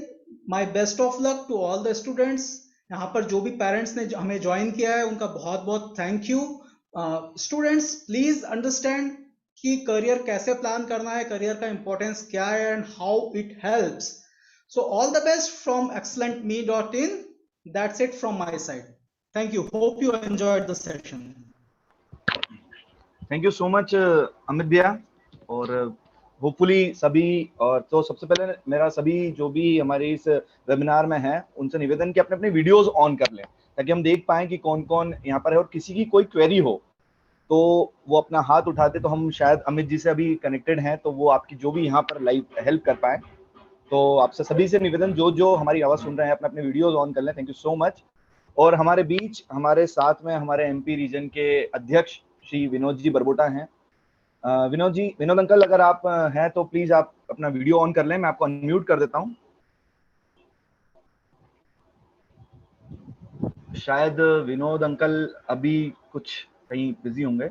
my best of luck to all the students. यहाँ पर जो भी पेरेंट्स ने हमें ज्वाइन किया है उनका बहुत बहुत thank you. Students please understand कि करियर कैसे प्लान करना है, करियर का इंपॉर्टेंस क्या है and how it helps. So all the best from excellentme.in. That's it from my side. Thank you. Hope you enjoyed the session. Thank you so much Amit भैया। और hopefully सभी, और तो सबसे पहले मेरा सभी जो भी हमारे इस वेबिनार में है उनसे निवेदन कि अपने अपने वीडियोस ऑन कर लें, ताकि हम देख पाएं कि कौन कौन यहाँ पर है, और किसी की कोई क्वेरी हो तो वो अपना हाथ उठाते, तो हम शायद अमित जी से अभी कनेक्टेड हैं, तो वो आपकी जो भी यहाँ पर लाइव हेल्प कर पाए। तो आपसे सभी से निवेदन, जो जो हमारी आवाज सुन रहे हैं अपने अपने वीडियोस ऑन कर लें। Thank you so much. और हमारे बीच, हमारे साथ में हमारे एमपी रीजन के अध्यक्ष श्री विनोद जी बरबोटा हैं। विनोद जी, विनोद अंकल, अगर आप हैं तो प्लीज आप अपना वीडियो ऑन कर लें, मैं आपको अनम्यूट कर देता हूं। शायद विनोद अंकल अभी कुछ कहीं बिजी होंगे।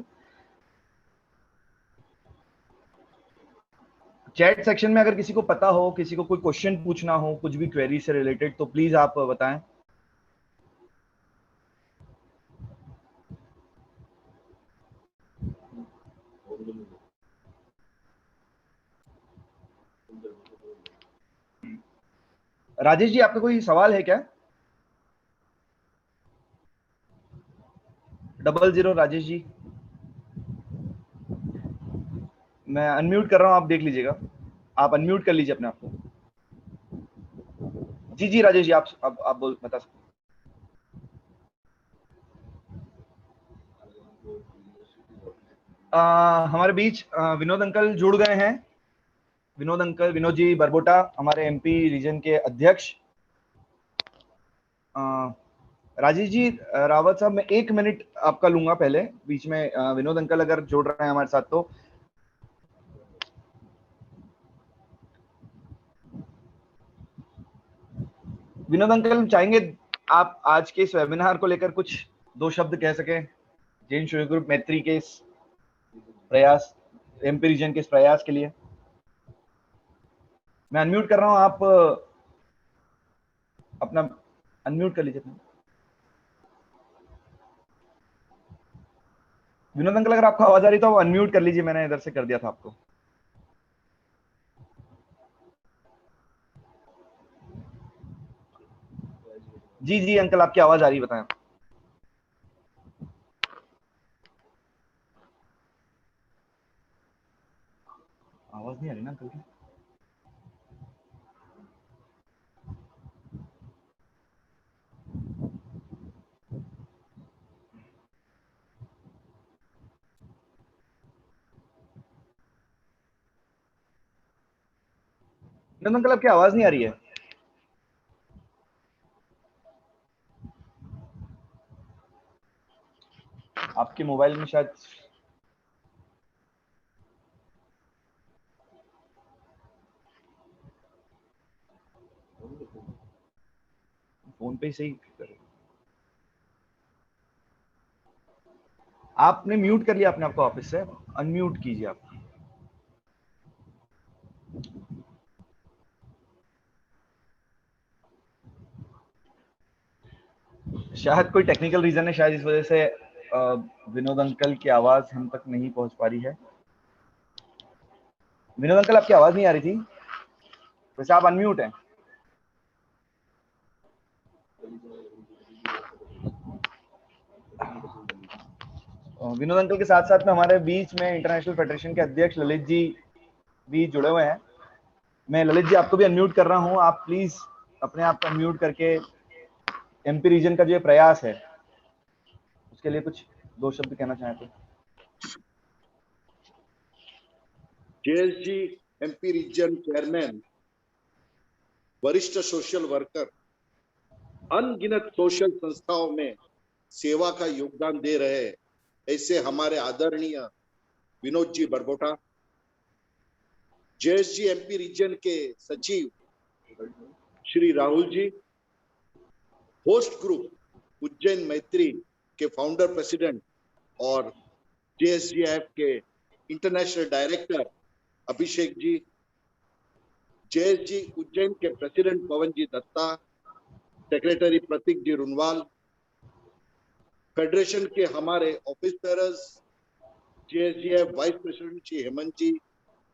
चैट सेक्शन में अगर किसी को पता हो, किसी को कोई क्वेश्चन पूछना हो कुछ भी क्वेरी से रिलेटेड, तो प्लीज आप बताएं। राजेश जी, आपका कोई सवाल है क्या? 00 राजेश जी, मैं अनम्यूट कर रहा हूं, आप देख लीजिएगा। आप अनम्यूट कर लीजिए अपने आप को। जी जी राजेश जी, आप बोल बता सकते हैं। हमारे बीच विनोद अंकल जुड़ गए हैं। विनोद अंकल, विनोद जी बरबोटा, हमारे एमपी रीजन के अध्यक्ष। राजेश जी, रावत साहब, मैं 1 मिनट आपका लूंगा पहले बीच में। विनोद अंकल अगर जुड़ रहे हैं हमारे साथ तो। विनोद अंकल चाहेंगे आप आज के इस वेबिनार को लेकर कुछ 2 शब्द कह सकें, जैन शिव ग्रुप मैत्री के इस प्रयास, एमपी रीजन के इस प्रयास के लिए। मैं अनम्यूट कर रहा हूं, आप अपना अनम्यूट कर लीजिए। विनोद अंकल, अगर आपको आवाज आ रही तो आप अनम्यूट कर लीजिए, मैंने इधर से कर दिया था आपको। जी जी अंकल, आपकी आवाज आ रही, बताएं। आवाज नहीं आ रही ना अंकल की? विनोद अंकल, आपकी आवाज नहीं आ रही है। आपके मोबाइल में शायद फोन पे ही सही करो। आपने म्यूट कर लिया अपने आपको, ऑफिस से अनम्यूट कीजिए आप। शायद कोई टेक्निकल रीजन है, शायद इस वजह से विनोद अंकल की आवाज हम तक नहीं पहुंच पा रही है। विनोद अंकल, आपकी आवाज नहीं आ रही थी, वैसे आप अनम्यूट हैं। विनोद अंकल के साथ साथ में हमारे बीच में इंटरनेशनल फेडरेशन के अध्यक्ष ललित जी भी जुड़े हुए हैं। मैं ललित जी आपको भी अनम्यूट कर रहा हूं, आप प्लीज अपने आप को अनम्यूट करके एमपी रीजन का जो ये प्रयास है उसके लिए कुछ 2 शब्द कहना चाहें तो। JSG एमपी रीजन चेयरमैन, वरिष्ठ सोशल वर्कर, अनगिनत सोशल संस्थाओं में सेवा का योगदान दे रहे ऐसे हमारे आदरणीय Vinod ji Barbota, JSG MP region के सचिव श्री राहुल जी, होस्ट ग्रुप उज्जैन मैत्री के फाउंडर प्रेसिडेंट और JSGF के international director Abhishek ji, JSG Ujjain के president Pavan ji Datta, secretary Prateek ji Runwal, federation के हमारे officers, JSGF vice president Shri Hemant ji,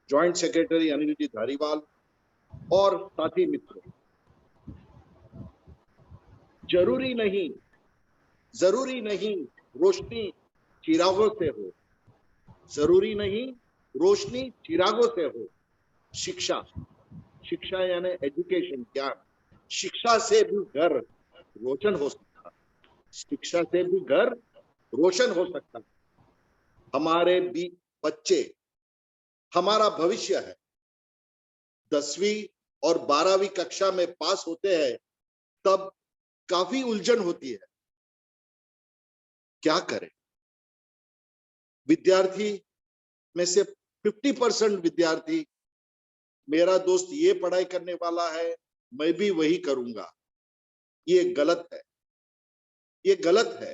joint secretary Anil ji Dhariwal और साथी मित्रों, जरूरी नहीं रोशनी चिरागों से हो, जरूरी नहीं रोशनी चिरागों से हो। शिक्षा, शिक्षा यानी एजुकेशन, ज्ञान। शिक्षा से भी घर रोशन हो सकता, शिक्षा से भी घर रोशन हो सकता। हमारे भी बच्चे हमारा भविष्य है। 10वीं और 12वीं कक्षा में पास होते हैं तब काफी उलझन होती है, क्या करें। विद्यार्थी में से 50% विद्यार्थी, मेरा दोस्त ये पढ़ाई करने वाला है, मैं भी वही करूंगा। ये गलत है, ये गलत है।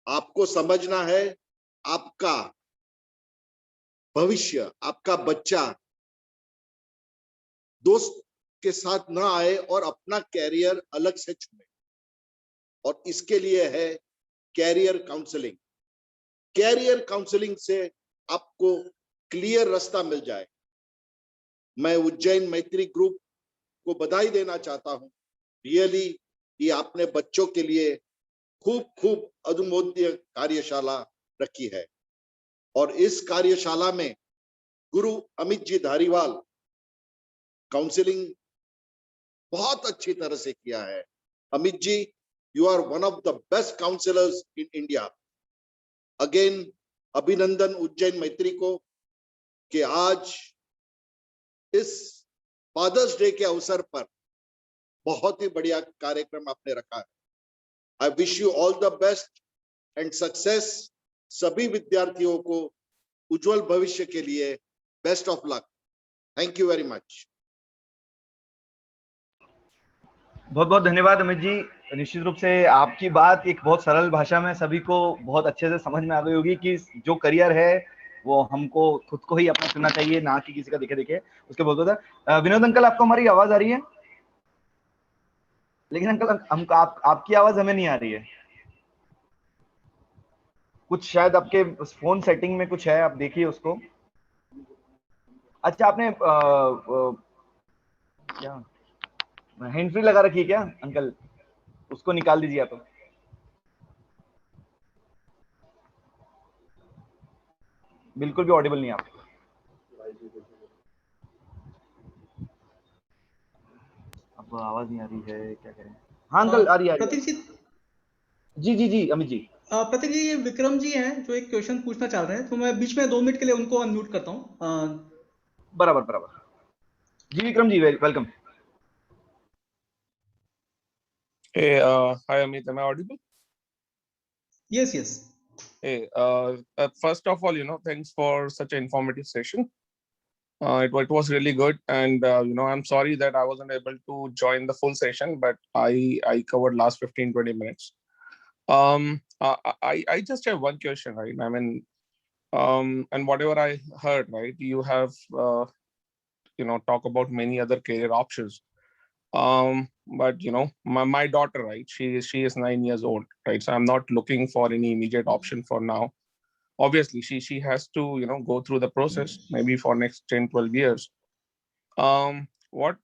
आपको समझना है आपका भविष्य, आपका बच्चा दोस्त के साथ ना आए और अपना कैरियर अलग से चुने। और इसके लिए है कैरियर काउंसलिंग। कैरियर काउंसलिंग से आपको क्लियर रास्ता मिल जाए। मैं उज्जैन मैत्री ग्रुप को बधाई देना चाहता हूं। रियली ये आपने बच्चों के लिए खूब खूब अनुमोदनीय कार्यशाला रखी है। और इस कार्यशाला में गुरु अमित जी धारीवाल काउंसलिंग बहुत अच्छी तरह से किया है। Amit ji, you are one of the best counsellors in India. Again अभिनंदन उज्जैन मैत्री को कि आज इस फादर्स डे के अवसर पर बहुत ही बढ़िया कार्यक्रम आपने रखा है। I wish you all the best and success. सभी विद्यार्थियों को उज्जवल भविष्य के लिए best of luck. Thank you very much. बहुत बहुत धन्यवाद अमित जी। निश्चित रूप से आपकी बात एक बहुत सरल भाषा में सभी को बहुत अच्छे से समझ में आ गई होगी कि जो करियर है वो हमको खुद को ही अपना चुनना चाहिए, ना कि किसी का देखे देखे उसके बोलते था। विनोद अंकल, आपको हमारी आवाज आ रही है? लेकिन अंकल हम आपकी आवाज हमें नहीं आ रही है। कुछ शायद आपके फोन सेटिंग में कुछ है, आप देखिए उसको। अच्छा, आपने क्या हैंड फ्री लगा रखी है क्या अंकल? उसको निकाल दीजिए आप। बिल्कुल भी ऑडिबल नहीं आप। अब आवाज नहीं आ रही है, क्या करें? हाँ अंकल, आ रही है। प्रतीक जी, जी अमित जी। प्रतीक जी, ये विक्रम जी हैं जो एक क्वेश्चन पूछना चाह रहे हैं, तो मैं बीच में 2 मिनट के लिए उनको अनम्यूट करता हूँ। बराबर। जी Vikram ji, welcome. Hey, hi Amit, am I audible? Yes yes. Hey, first of all, thanks for such an informative session. It was really good, and I'm sorry that I wasn't able to join the full session, but I covered last 15-20 minutes. I just have one question, right? I mean, and whatever I heard, right, you have talk about many other career options. But my daughter, right, she is 9 years old, right? So I'm not looking for any immediate option for now. Obviously she has to go through the process maybe for next 10-12 years. What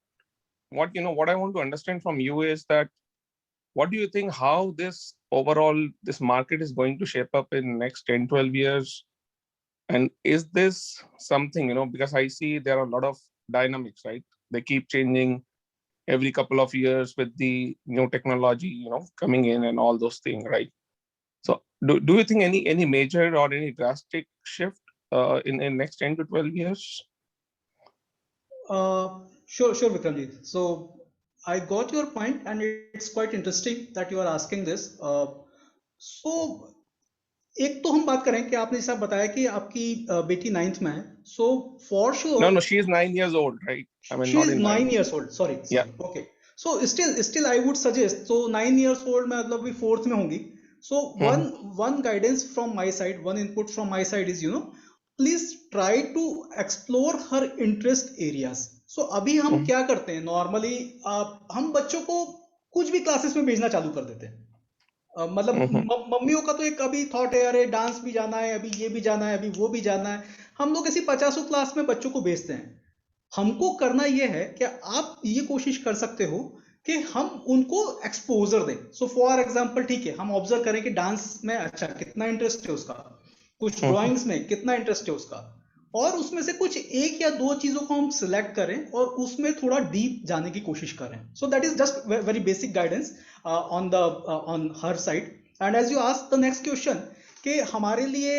what I want to understand from you is that what do you think, how this overall this market is going to shape up in next 10-12 years? And is this something, because I see there are a lot of dynamics, right? They keep changing every couple of years with the new technology, coming in and all those things, right? So do you think any major or any drastic shift in next 10 to 12 years? Sure, Vikram ji. So I got your point, and it's quite interesting that you are asking this. So एक तो हम बात करें कि आपने जैसा बताया कि आपकी बेटी 9th में है, so for sure. No, she is 9 years old, right? I mean, she not is in 9 years old. Sorry. Yeah. Okay. So still I would suggest, so 9 years old में मतलब भी 4th में होंगी. So one guidance from my side, one input from my side is, please try to explore her interest areas. So अभी हम क्या करते हैं नॉर्मली, हम बच्चों को कुछ भी क्लासेस में भेजना चालू कर देते हैं. मतलब मम्मियों का तो एक अभी थॉट है, अरे डांस भी जाना है, अभी ये भी जाना है, अभी वो भी जाना है. हम लोग ऐसी 50 क्लास में बच्चों को भेजते हैं. हमको करना ये है कि आप ये कोशिश कर सकते हो कि हम उनको एक्सपोजर दें. सो फॉर एग्जांपल, ठीक है, हम ऑब्जर्व करें कि डांस में अच्छा कितना इंटरेस्ट है उसका, कुछ ड्राइंग्स में कितना इंटरेस्ट है उसका, और उसमें से कुछ एक या दो चीजों को हम सिलेक्ट करें और उसमें थोड़ा डीप जाने की कोशिश करें. So that is just very basic guidance on her side. And as you ask the next question कि हमारे लिए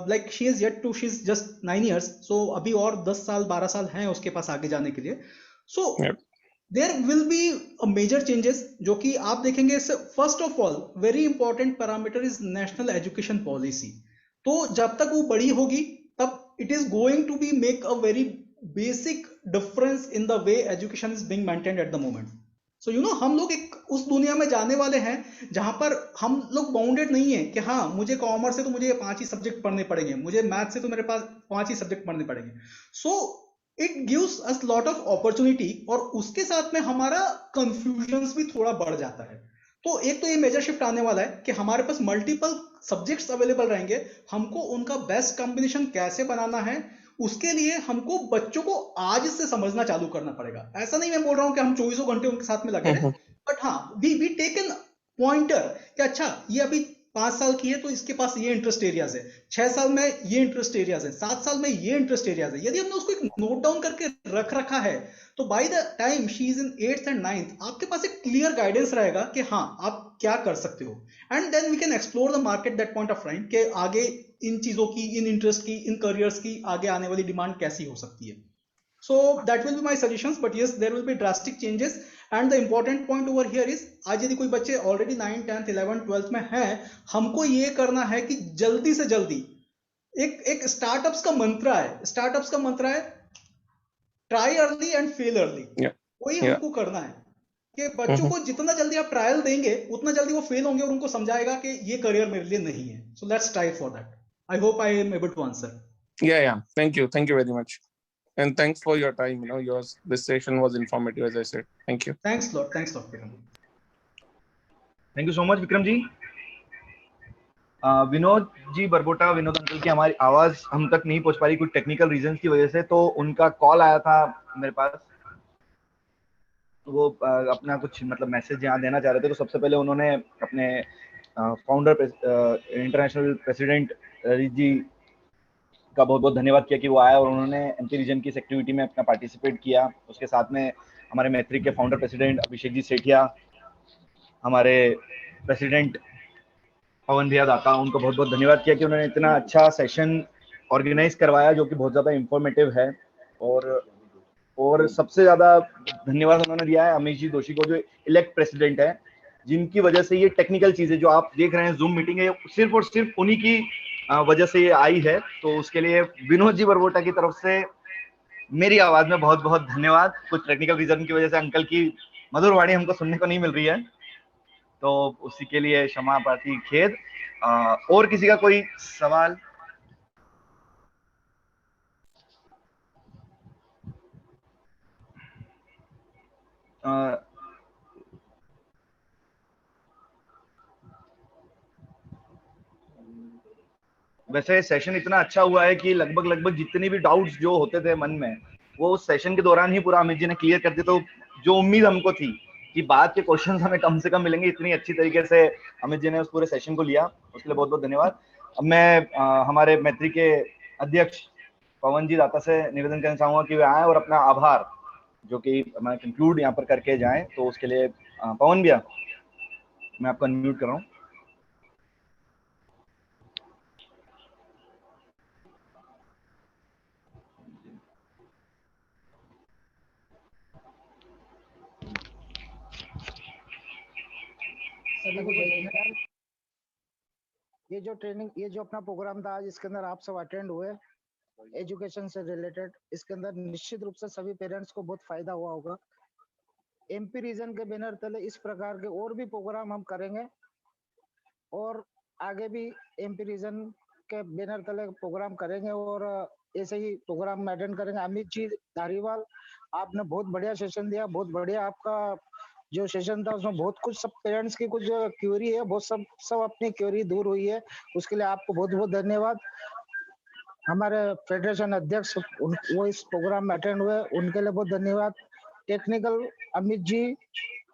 like she is just 9 years, सो अभी और 10 साल 12 साल हैं उसके पास आगे जाने के लिए. So there will be major changes जो कि आप देखेंगे. First of all very important parameter is national education policy. तो जब तक वो बड़ी होगी तब it is going to be make a very basic difference in the way education is being maintained at the moment. So you know हम लोग एक उस दुनिया में जाने वाले हैं जहां पर हम लोग बाउंडेड नहीं है कि हाँ मुझे कॉमर्स से तो मुझे 5 ही सब्जेक्ट पढ़ने पड़ेंगे, मुझे मैथ से तो मेरे पास 5 ही सब्जेक्ट पढ़ने पड़ेंगे. So it gives us lot of opportunity और उसके साथ में हमारा कंफ्यूजन्स भी थोड़ा बढ़ जाता है. तो एक तो ये मेजर शिफ्ट आने वाला है कि हमारे पास मल्टीपल सब्जेक्ट्स अवेलेबल रहेंगे. हमको उनका बेस्ट कॉम्बिनेशन कैसे बनाना है उसके लिए हमको बच्चों को आज से समझना चालू करना पड़ेगा. ऐसा नहीं मैं बोल रहा हूं कि हम 24 घंटे उनके साथ में लगे रहे, बट हाँ वी टेक एन पॉइंटर कि अच्छा ये अभी 5 साल की है तो इसके पास ये इंटरेस्ट एरियाज है, 6 साल में ये इंटरेस्ट एरियाज है, 7 साल में ये इंटरेस्ट एरियाज है. यदि हमने उसको एक नोट डाउन करके रख रखा है तो by the time she is in 8th and 9th आपके पास एक क्लियर गाइडेंस रहेगा कि हाँ आप क्या कर सकते हो. And then we can explore the market that point of time कि आगे इन चीजों की, इन इंटरेस्ट की, इन करियर्स की आगे आने वाली डिमांड कैसी हो सकती है. So that will be my suggestions, but yes, there will be drastic changes. And the important point over here is आज यदि कोई बच्चे already 9th 10th 11th 12th में हैं, हमको ये करना है कि जल्दी से जल्दी एक स्टार्टअप्स का मंत्र है try early and fail early. वही हमको करना है कि बच्चों को जितना जल्दी आप ट्रायल देंगे उतना जल्दी वो फेल होंगे और उनको समझाएगा कि ये करियर मेरे लिए नहीं है. So let's try for that. I hope I am able to answer. Yeah. Thank you very much. And thanks for your time. This session was informative, as I said. Thank you. Thanks a lot, Vikram. Thank you so much Vikram ji. Vinod ji Barbota, Vinod uncle की हमारी आवाज हम तक नहीं पहुंच पा रही कुछ टेक्निकल रीजंस की वजह से, तो उनका कॉल आया था मेरे पास. वो अपना कुछ मतलब मैसेज यहाँ देना चाह रहे थे. तो सबसे पहले उन्होंने अपने फाउंडर इंटरनेशनल प्रेसिडेंट रजित जी का बहुत बहुत धन्यवाद किया कि वो आया और उन्होंने एमपी रीजन की इस एक्टिविटी में अपना पार्टिसिपेट किया. उसके साथ में हमारे मैत्री के फाउंडर प्रेसिडेंट अभिषेक जी सेठिया, हमारे प्रेसिडेंट पवन भैया दाता, उनको बहुत बहुत धन्यवाद किया कि उन्होंने इतना अच्छा सेशन ऑर्गेनाइज करवाया जो कि बहुत ज़्यादा इंफॉर्मेटिव है. और सबसे ज़्यादा धन्यवाद उन्होंने दिया है अमीश जी दोषी को, जो इलेक्ट प्रेसिडेंट है, जिनकी वजह से ये टेक्निकल चीज़ें जो आप देख रहे हैं जूम मीटिंग है सिर्फ और सिर्फ उन्हीं की वजह से ये आई है. तो उसके लिए विनोद जी बरबोटा की तरफ से मेरी आवाज में बहुत बहुत धन्यवाद. कुछ टेक्निकल रीजन की वजह से अंकल की मधुर वाणी हमको सुनने को नहीं मिल रही है, तो उसी के लिए क्षमा प्रार्थी, खेद. और किसी का कोई सवाल? वैसे सेशन इतना अच्छा हुआ है कि लगभग जितनी भी डाउट्स जो होते थे मन में वो उस सेशन के दौरान ही पूरा अमित जी ने क्लियर कर दिया. तो जो उम्मीद हमको थी कि बाद के क्वेश्चंस हमें कम से कम मिलेंगे, इतनी अच्छी तरीके से अमित जी ने उस पूरे सेशन को लिया, उसके लिए बहुत बहुत धन्यवाद. अब मैं हमारे मैत्री के अध्यक्ष पवन जी दाता से निवेदन करना चाहूंगा कि वे आए और अपना आभार जो कि मैं कंक्लूड यहाँ पर करके जाएं. तो उसके लिए पवन भैया मैं आपको अनम्यूट कर रहा हूँ. ये जो ट्रेनिंग, ये जो अपना प्रोग्राम था आज, इसके अंदर आप सब अटेंड हुए एजुकेशन से रिलेटेड, इसके अंदर निश्चित रूप से सभी पेरेंट्स को बहुत फायदा हुआ होगा. एमपी रीजन के बैनर तले इस प्रकार के और भी प्रोग्राम हम करेंगे और आगे भी एमपी रीजन के बैनर तले प्रोग्राम करेंगे और ऐसे ही प्रोग्राम अटेंड करेंगे. अमित जी धारीवाल, आपने बहुत बढ़िया सेशन दिया, बहुत बढ़िया आपका जो सेशन था उसमें बहुत कुछ, सब पेरेंट्स की कुछ क्वेरी है बहुत सब अपनी क्वेरी दूर हुई है, उसके लिए आपको बहुत बहुत धन्यवाद. हमारे फेडरेशन अध्यक्ष वो इस प्रोग्राम में अटेंड हुए, उनके लिए बहुत धन्यवाद. टेक्निकल अमित जी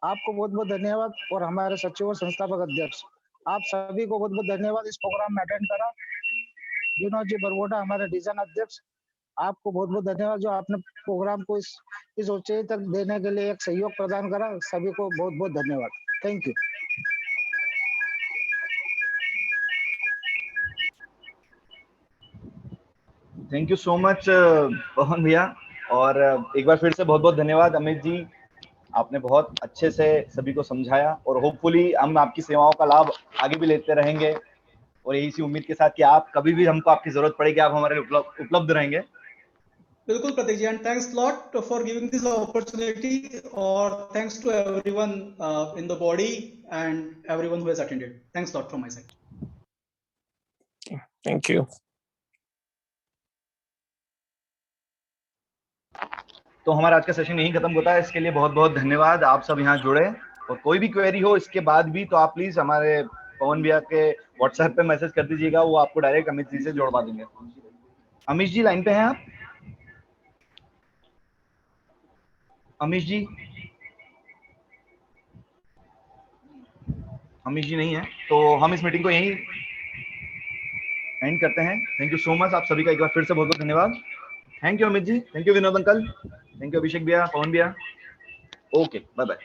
आपको बहुत बहुत धन्यवाद और हमारे सचिव और संस्थापक अध्यक्ष आप सभी को बहुत बहुत धन्यवाद इस प्रोग्राम में अटेंड करा. विनोद जी बरवोटा हमारे डिजाइन अध्यक्ष, आपको बहुत बहुत धन्यवाद जो आपने प्रोग्राम को इस ऊंचाई तक देने के लिए एक सहयोग प्रदान करा। सभी को बहुत बहुत धन्यवाद। Thank you. Thank you so much Pavan भैया, और एक बार फिर से बहुत बहुत धन्यवाद अमित जी, आपने बहुत अच्छे से सभी को समझाया, और होपफुली हम आपकी सेवाओं का लाभ आगे भी लेते रहेंगे, और यही सी उम्मीद के साथ कि आप कभी भी हमको आपकी जरूरत पड़ेगी आप हमारे लिए उपलब्ध रहेंगे। बिल्कुल Pratik ji, and thanks lot for giving this opportunity, और thanks to everyone in the body and everyone who has attended. Thanks lot from my side. Thank you. तो हमारा आज का सेशन यही खत्म होता है। इसके लिए बहुत बहुत धन्यवाद, आप सब यहाँ जुड़े, और कोई भी क्वेरी हो इसके बाद भी तो आप प्लीज हमारे पवन भैया के व्हाट्सएप पे मैसेज कर दीजिएगा, वो आपको डायरेक्ट अमित जी से जोड़वा देंगे। अमित जी लाइन पे हैं आप? अमित जी, अमित जी नहीं है, तो हम इस मीटिंग को यहीं एंड करते हैं। थैंक यू सो मच, आप सभी का एक बार फिर से बहुत बहुत धन्यवाद। Thank you Amit ji, thank you Vinod uncle, thank you Abhishek भैया, पवन भैया। Okay, bye bye.